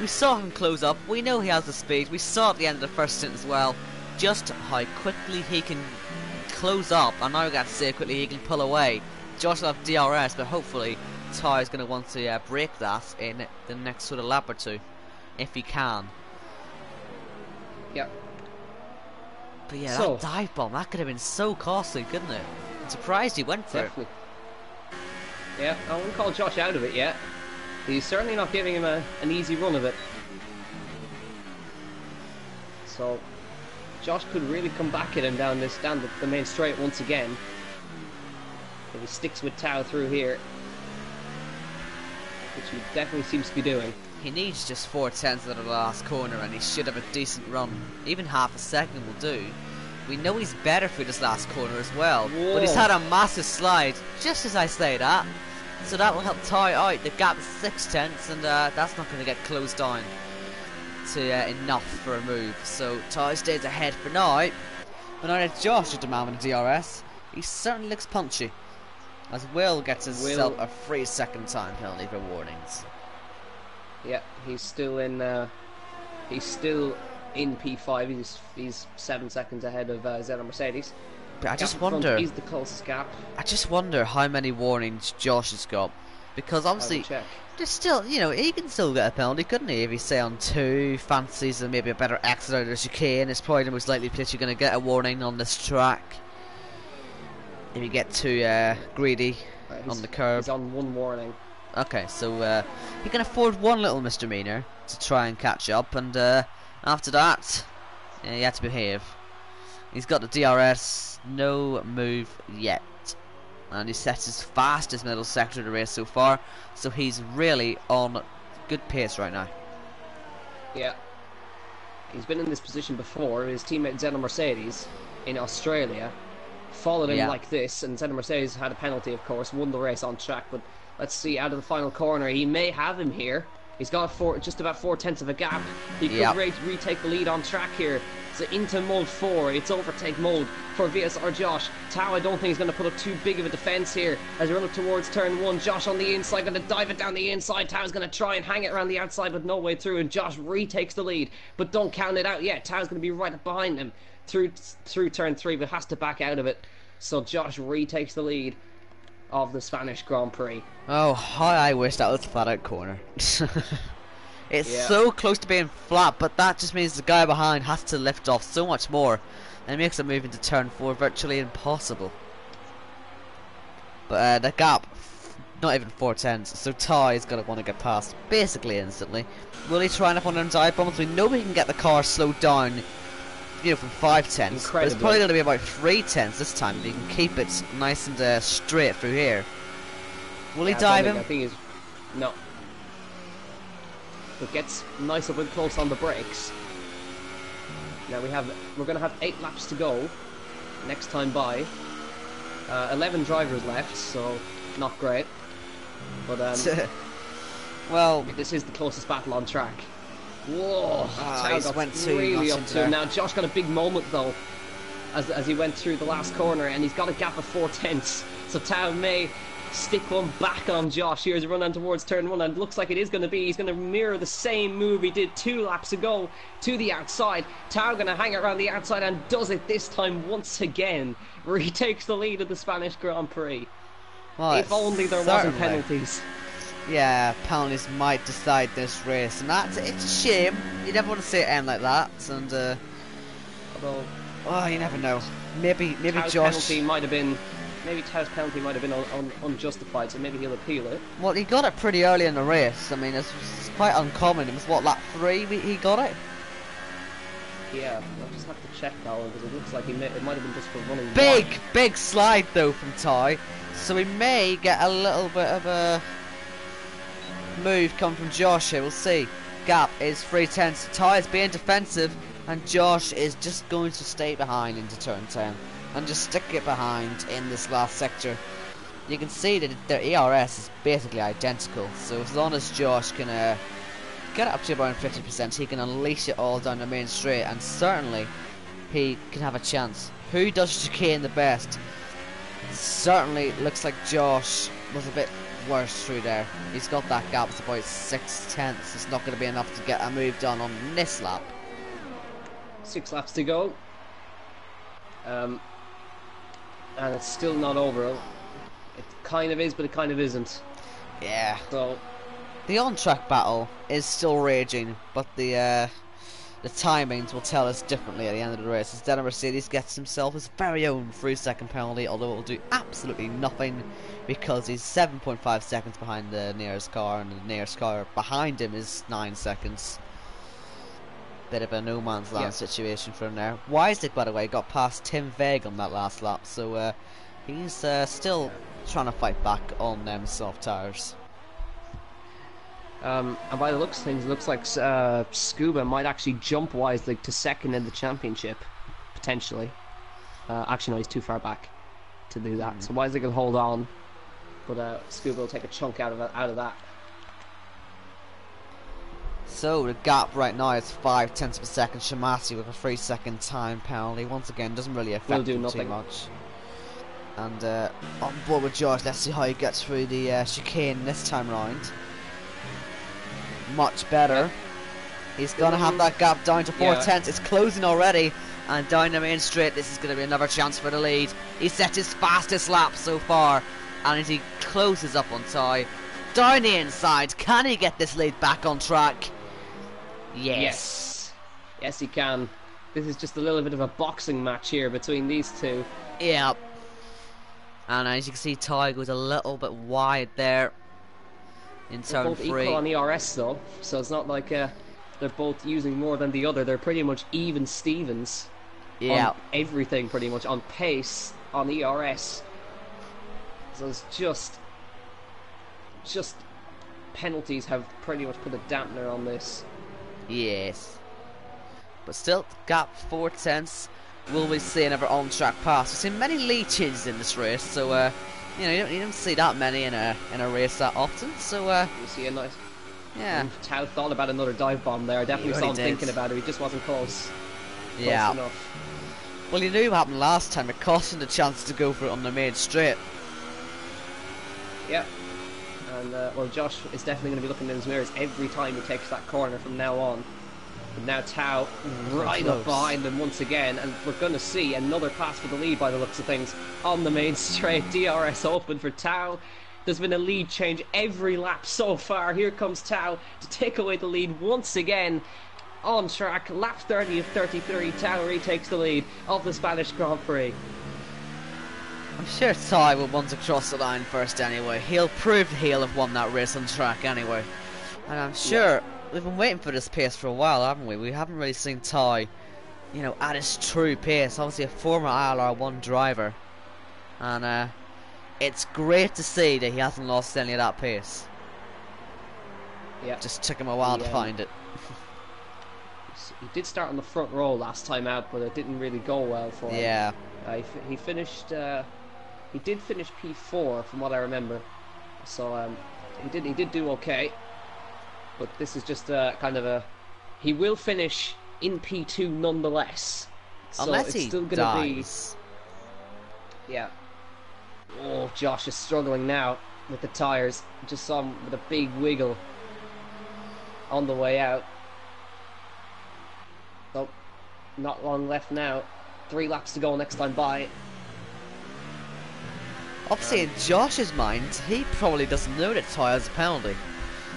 we saw him close up. We know he has the speed. We saw at the end of the first stint as well just how quickly he can close up, and now we got to see how quickly he can pull away. Josh will have DRS, but hopefully Ty is going to want to break that in the next sort of lap or two, if he can. Yep. But yeah, that dive bomb, that could have been so costly, couldn't it? I'm surprised he went for it. Yeah, I wouldn't call Josh out of it yet. He's certainly not giving him an easy run of it. So Josh could really come back at him down the main straight once again. If he sticks with Tao through here. which he definitely seems to be doing. He needs just 4/10 of the last corner and he should have a decent run. Even half a second will do. We know he's better for this last corner as well. Whoa. But he's had a massive slide, just as I say that. So that will help Ty out. The gap is 6/10 and that's not going to get closed down to enough for a move. So Ty stays ahead for now. But now that Josh is the man with the DRS, he certainly looks punchy. As Will gets himself a 3-second time penalty for warnings. Yeah, he's still in P5. He's 7 seconds ahead of Zeno Mercedes. But I just wonder. He's the closest gap. I just wonder how many warnings Josh has got, because obviously there's still, you know, he can still get a penalty, couldn't he? If he's say on 2, fancies and maybe a better exit out as you can, it's probably the most likely place you're going to get a warning on this track. If you get too greedy on the curb. He's on 1 warning. Okay, so he can afford 1 little misdemeanor to try and catch up, and after that, he had to behave. He's got the DRS, no move yet, and he sets his fastest middle sector of the race so far, so he's really on good pace right now. Yeah, he's been in this position before. His teammate Zeno Mercedes in Australia followed him like this, and Zeno Mercedes had a penalty, of course, won the race on track. But let's see, out of the final corner, he may have him here. He's got just about 4/10 of a gap. He could retake the lead on track here. So into mode 4, it's overtake mode for VSR Josh. Tao, I don't think he's going to put up too big of a defence here as we run up towards turn 1. Josh on the inside, going to dive it down the inside. Tao's going to try and hang it around the outside, but no way through, and Josh retakes the lead. But don't count it out yet. Tao's going to be right behind him through turn 3, but has to back out of it. So Josh retakes the lead of the Spanish Grand Prix. Oh, how I wish that was a flat out corner. It's so close to being flat, but that just means the guy behind has to lift off so much more, and it makes a move into turn 4 virtually impossible. But the gap, not even 4/10, so Ty is going to want to get past basically instantly. Will he try and up on them dive bombs? We know we can get the car slowed down, you know, from 5/10, but it's probably going to be about 3/10 this time. He can keep it nice and straight through here. Will he dive him? I think he's no. But gets nice up and close on the brakes. Now we're going to have 8 laps to go next time by. 11 drivers left, so not great. But well, this is the closest battle on track. Whoa! He went too really much up to him now. Josh got a big moment though, as he went through the last corner, and he's got a gap of 4/10. So Tao may stick one back on Josh here as he run on towards turn 1, and it looks like it is going to be. He's going to mirror the same move he did 2 laps ago to the outside. Tao going to hang it around the outside and does it this time once again. Retakes the lead of the Spanish Grand Prix. Well, if only there wasn't penalties. Yeah, penalties might decide this race, and it's a shame. You never want to see it end like that, and although, oh, you never know. Maybe Tao's Josh. penalty might have been. Maybe Tao's penalty might have been unjustified, so maybe he'll appeal it. Well, he got it pretty early in the race. I mean, it's quite uncommon. It was what, lap 3 he got it? Yeah, I'll just have to check that one, because it looks like it might have been just for running. Big slide though from Ty, so we may get a little bit of a move come from Josh here. We'll see. Gap is 3/10. Ty is being defensive, and Josh is just going to stay behind into turn 10. And just stick it behind in this last sector. You can see that their ERS is basically identical, so as long as Josh can get it up to around 50%, he can unleash it all down the main straight, and certainly he can have a chance. Who does chicane the best? Certainly looks like Josh was a bit worse through there. He's got that gap, it's about 6/10. It's not going to be enough to get a move done on this lap. 6 laps to go. And it's still not over. It kind of is, but it kind of isn't. Yeah. So the on-track battle is still raging, but the timings will tell us differently at the end of the race. As Zeno Mercedes gets himself his very own 3-second penalty, although it will do absolutely nothing because he's 7.5 seconds behind the nearest car, and the nearest car behind him is 9 seconds. Bit of a no man's land situation for him there. Weisdick, by the way, got past Tim Veg on that last lap, so he's still trying to fight back on them soft tires. And by the looks of things, it looks like Scuba might actually jump Wisely to second in the championship, potentially. Actually, no, he's too far back to do that. So Wisely can hold on, but Scuba will take a chunk out of that. So the gap right now is 5/10 of a second. Shamasi with a 3-second time penalty. Once again, doesn't really affect him too much. And on board with George. Let's see how he gets through the chicane this time round. Much better. He's gonna have that gap down to 4/10. It's closing already. And down the main straight, this is going to be another chance for the lead. He set his fastest lap so far, and as he closes up on Ty, down the inside, can he get this lead back on track? Yes, he can. This is just a little bit of a boxing match here between these two. Yep. And as you can see, Ty goes a little bit wide there in turn 3. Both equal on ERS though, so it's not like they're both using more than the other. They're pretty much even Stevens. Yeah. On everything pretty much, on pace, on ERS. So it's just penalties have pretty much put a dampener on this. Yes. But still, gap 4/10. Will we see another on-track pass? We've seen many lead changes in this race, so you know, you don't see that many in a race that often. So you see a nice. Yeah. Tao thought about another dive bomb there. I definitely saw him thinking about it. He just wasn't close. Yeah. Close enough. Well, you knew what happened last time. It cost him the chance to go for it on the main straight. Yeah. And well, Josh is definitely going to be looking in his mirrors every time he takes that corner from now on. But now Tao right up behind him once again, and we're going to see another pass for the lead by the looks of things on the main straight. DRS open for Tao. There's been a lead change every lap so far. Here comes Tao to take away the lead once again. On track, lap 30 of 33, Tao retakes the lead of the Spanish Grand Prix. I'm sure Ty will want to cross the line first anyway. He'll prove he'll have won that race on track anyway. And I'm sure we've been waiting for this pace for a while, haven't we? We haven't really seen Ty, you know, at his true pace. Obviously a former ILR1 driver. And it's great to see that he hasn't lost any of that pace. Yeah. Just took him a while to find it. He did start on the front row last time out, but it didn't really go well for him. Yeah. He finished. He did finish P4 from what I remember, so he did do okay. But this is just kind of a. He will finish in P2 nonetheless. So unless it's he still gonna dies. Be. Yeah. Oh, Josh is struggling now with the tyres. Just saw him with a big wiggle on the way out. So, not long left now. 3 laps to go next time by. Obviously, in Josh's mind, he probably doesn't know that Ty has a penalty.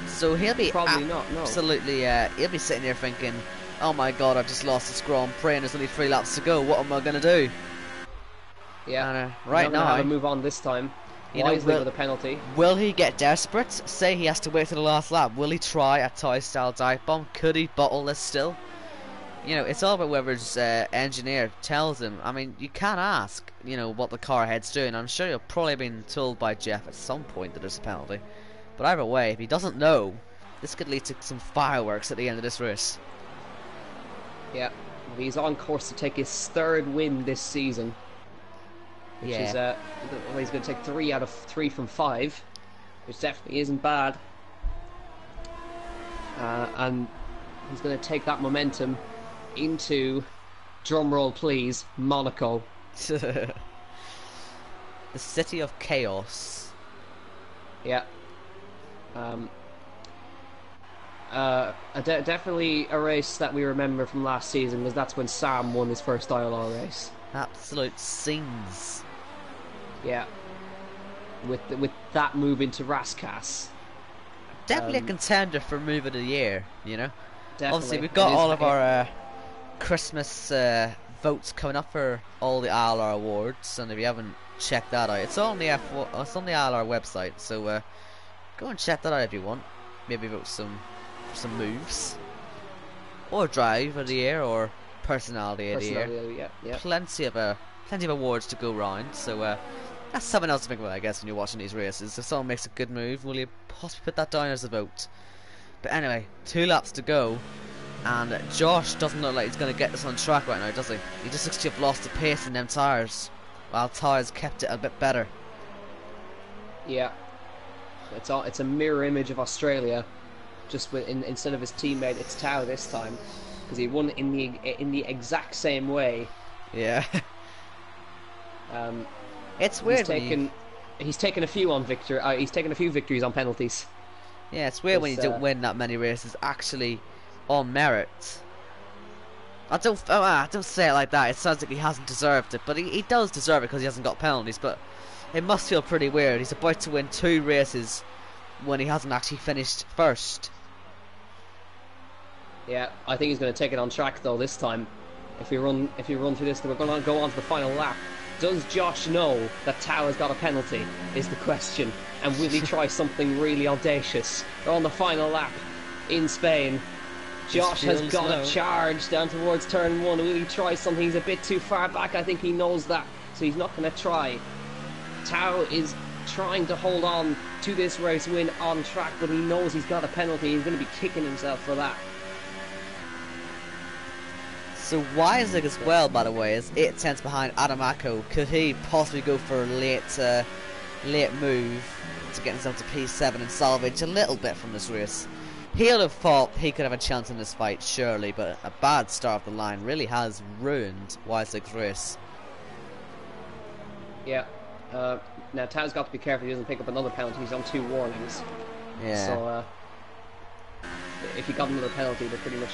So he'll be probably not, no. Absolutely, he'll be sitting there thinking, oh my god, I've just lost this Grand Prix and there's only 3 laps to go. What am I going to do? Yeah, and, right now, have a move on this time. Wisely with a penalty. Will he get desperate? Say he has to wait for the last lap. Will he try a Ty-style dive bomb? Could he bottle this still? You know, it's all about whether his engineer tells him. I mean, you can't ask, you know, what the car head's doing. I'm sure he'll probably been told by Jeff at some point that there's a penalty. But either way, if he doesn't know, this could lead to some fireworks at the end of this race. Yeah, he's on course to take his 3rd win this season. Which is, well, he's going to take 3 out of 3 from 5, which definitely isn't bad. And he's going to take that momentum into, drumroll please, Monaco. The city of chaos. Yeah. Definitely a race that we remember from last season, because that's when Sam won his first ILR race. Absolute scenes. Yeah. With that move into Raskas. Definitely a contender for move of the year, you know. Definitely. Obviously, we've got all of our Christmas votes coming up for all the ILR awards, and if you haven't checked that out, it's on the it's on the ILR website. So go and check that out if you want. Maybe vote some moves, or drive of the year, or personality of the year. Yeah. Plenty of awards to go round. So that's something else to think about, I guess, when you're watching these races. If someone makes a good move, will you possibly put that down as a vote? But anyway, 2 laps to go, and Josh doesn't look like he's going to get this on track right now, does he? He just looks to have lost the pace in them tyres, while tyres kept it a bit better. Yeah, it's a mirror image of Australia, just instead of his teammate, it's Tao this time, because he won in the exact same way. Yeah. It's weird. He's taken a few victories on penalties. Yeah, it's weird when you don't win that many races actually on merit. I don't say it like that. It sounds like he hasn't deserved it, but he does deserve it because he hasn't got penalties. But it must feel pretty weird. He's about to win 2 races when he hasn't actually finished first. Yeah, I think he's going to take it on track though this time. If we run through this, we're going to go on to the final lap. Does Josh know that Tao has got a penalty, is the question. And will he try something really audacious? They're on the final lap in Spain. Josh has got a charge down towards turn 1. Will he try something? He's a bit too far back. I think he knows that. So he's not going to try. Tao is trying to hold on to this race win on track, but he knows he's got a penalty. He's going to be kicking himself for that. So Weisig as well, by the way, is 8 tenths behind Adamako. Could he possibly go for a late move to get himself to P7 and salvage a little bit from this race? He'll have thought he could have a chance in this fight, surely, but a bad start of the line really has ruined Weisig's race. Yeah. Now Tao's got to be careful he doesn't pick up another penalty. He's on 2 warnings. Yeah. So if he got another penalty, they're pretty much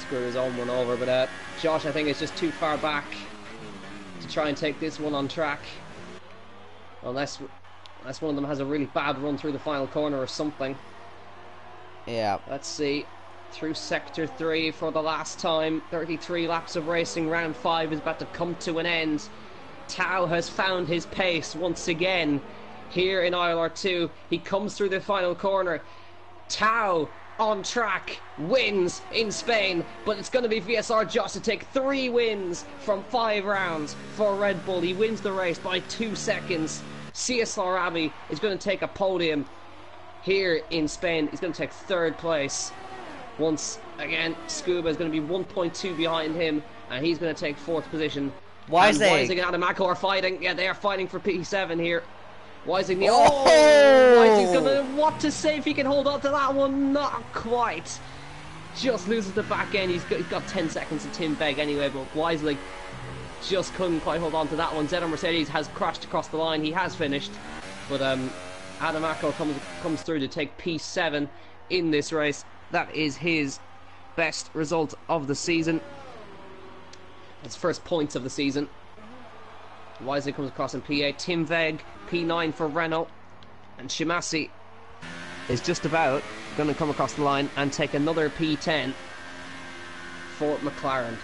screw his own one over. But Josh, I think, is just too far back to try and take this one on track, unless one of them has a really bad run through the final corner or something. Yeah. Let's see. Through sector 3 for the last time. 33 laps of racing. Round 5 is about to come to an end. Tao has found his pace once again here in ILR2. He comes through the final corner. Tao on track, wins in Spain, but it's going to be VSR Josh to take 3 wins from 5 rounds for Red Bull. He wins the race by 2 seconds. CSR Abbey is going to take a podium here in Spain. He's going to take 3rd place. Once again, Scuba is going to be 1.2 behind him, and he's going to take 4th position. Weisig and Adamako are fighting. Yeah, they are fighting for P7 here. Weisig, Weisig's gonna what to say if he can hold on to that one. Not quite. Just loses the back end. He's got 10 seconds to Tim Begg anyway, but Weisig just couldn't quite hold on to that one. Zedder Mercedes has crashed across the line. He has finished, but Adamako comes through to take P7 in this race. That is his best result of the season. His first points of the season. Weisig comes across in P8. Tim Veg, P9 for Renault. And Shimasi is just about going to come across the line and take another P10 for McLaren.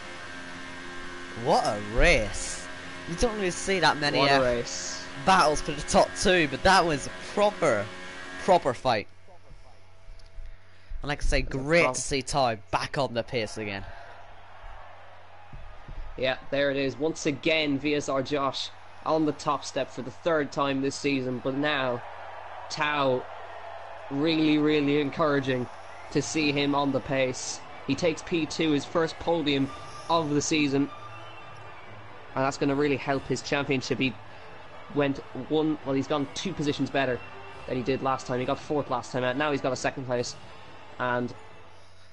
What a race. You don't really see that many race. Battles for the top 2, but that was a proper fight. And like I say, great to see Ty back on the pace again. Yeah, there it is. Once again, VSR Josh on the top step for the 3rd time this season. But now, Tao, really encouraging to see him on the pace. He takes P2, his first podium of the season. And that's going to really help his championship. He he's gone 2 positions better than he did last time. He got 4th last time out. Now he's got a 2nd place. And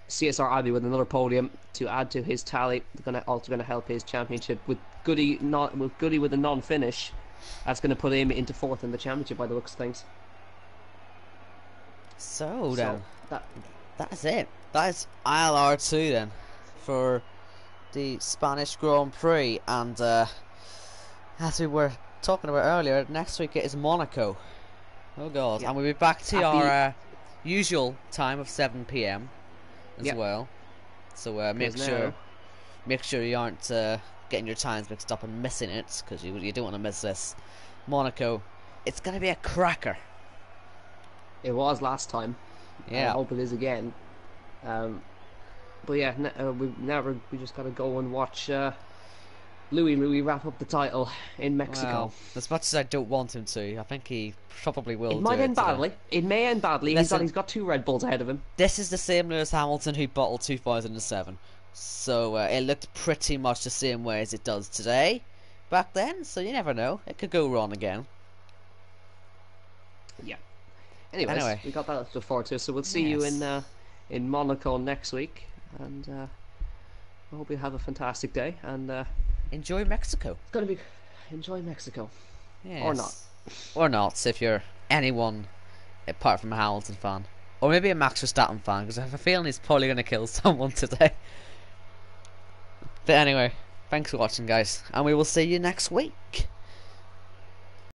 CSR Abbey with another podium to add to his tally. Also going to help his championship with Goody with a non-finish. That's going to put him into 4th in the championship by the looks of things. So then, that's it. That is ILR2 then for the Spanish Grand Prix. And as we were talking about earlier, next week it is Monaco. Oh god! Yeah. And we'll be back to our usual time of 7 PM. as well. So make sure you aren't getting your times mixed up and missing it, because you don't want to miss this. Monaco, it's going to be a cracker. It was last time. Yeah. I hope it is again. But yeah, we just got to go and watch Louis wrap up the title in Mexico. Well, as much as I don't want him to, I think he probably will It might do end it today. badly. It may end badly. Listen, He's got 2 Red Bulls ahead of him. This is the same Lewis Hamilton who bottled 2007. So it looked pretty much the same way as it does today back then. So you never know. It could go wrong again. Yeah. Anyways, we got that to look forward to. So we'll see you in Monaco next week. And I hope you have a fantastic day. And enjoy Mexico. It's going to be... Enjoy Mexico. Yes. Or not. Or not, if you're anyone apart from a Hamilton fan. Or maybe a Max Verstappen fan, because I have a feeling he's probably going to kill someone today. But anyway, thanks for watching, guys, and we will see you next week.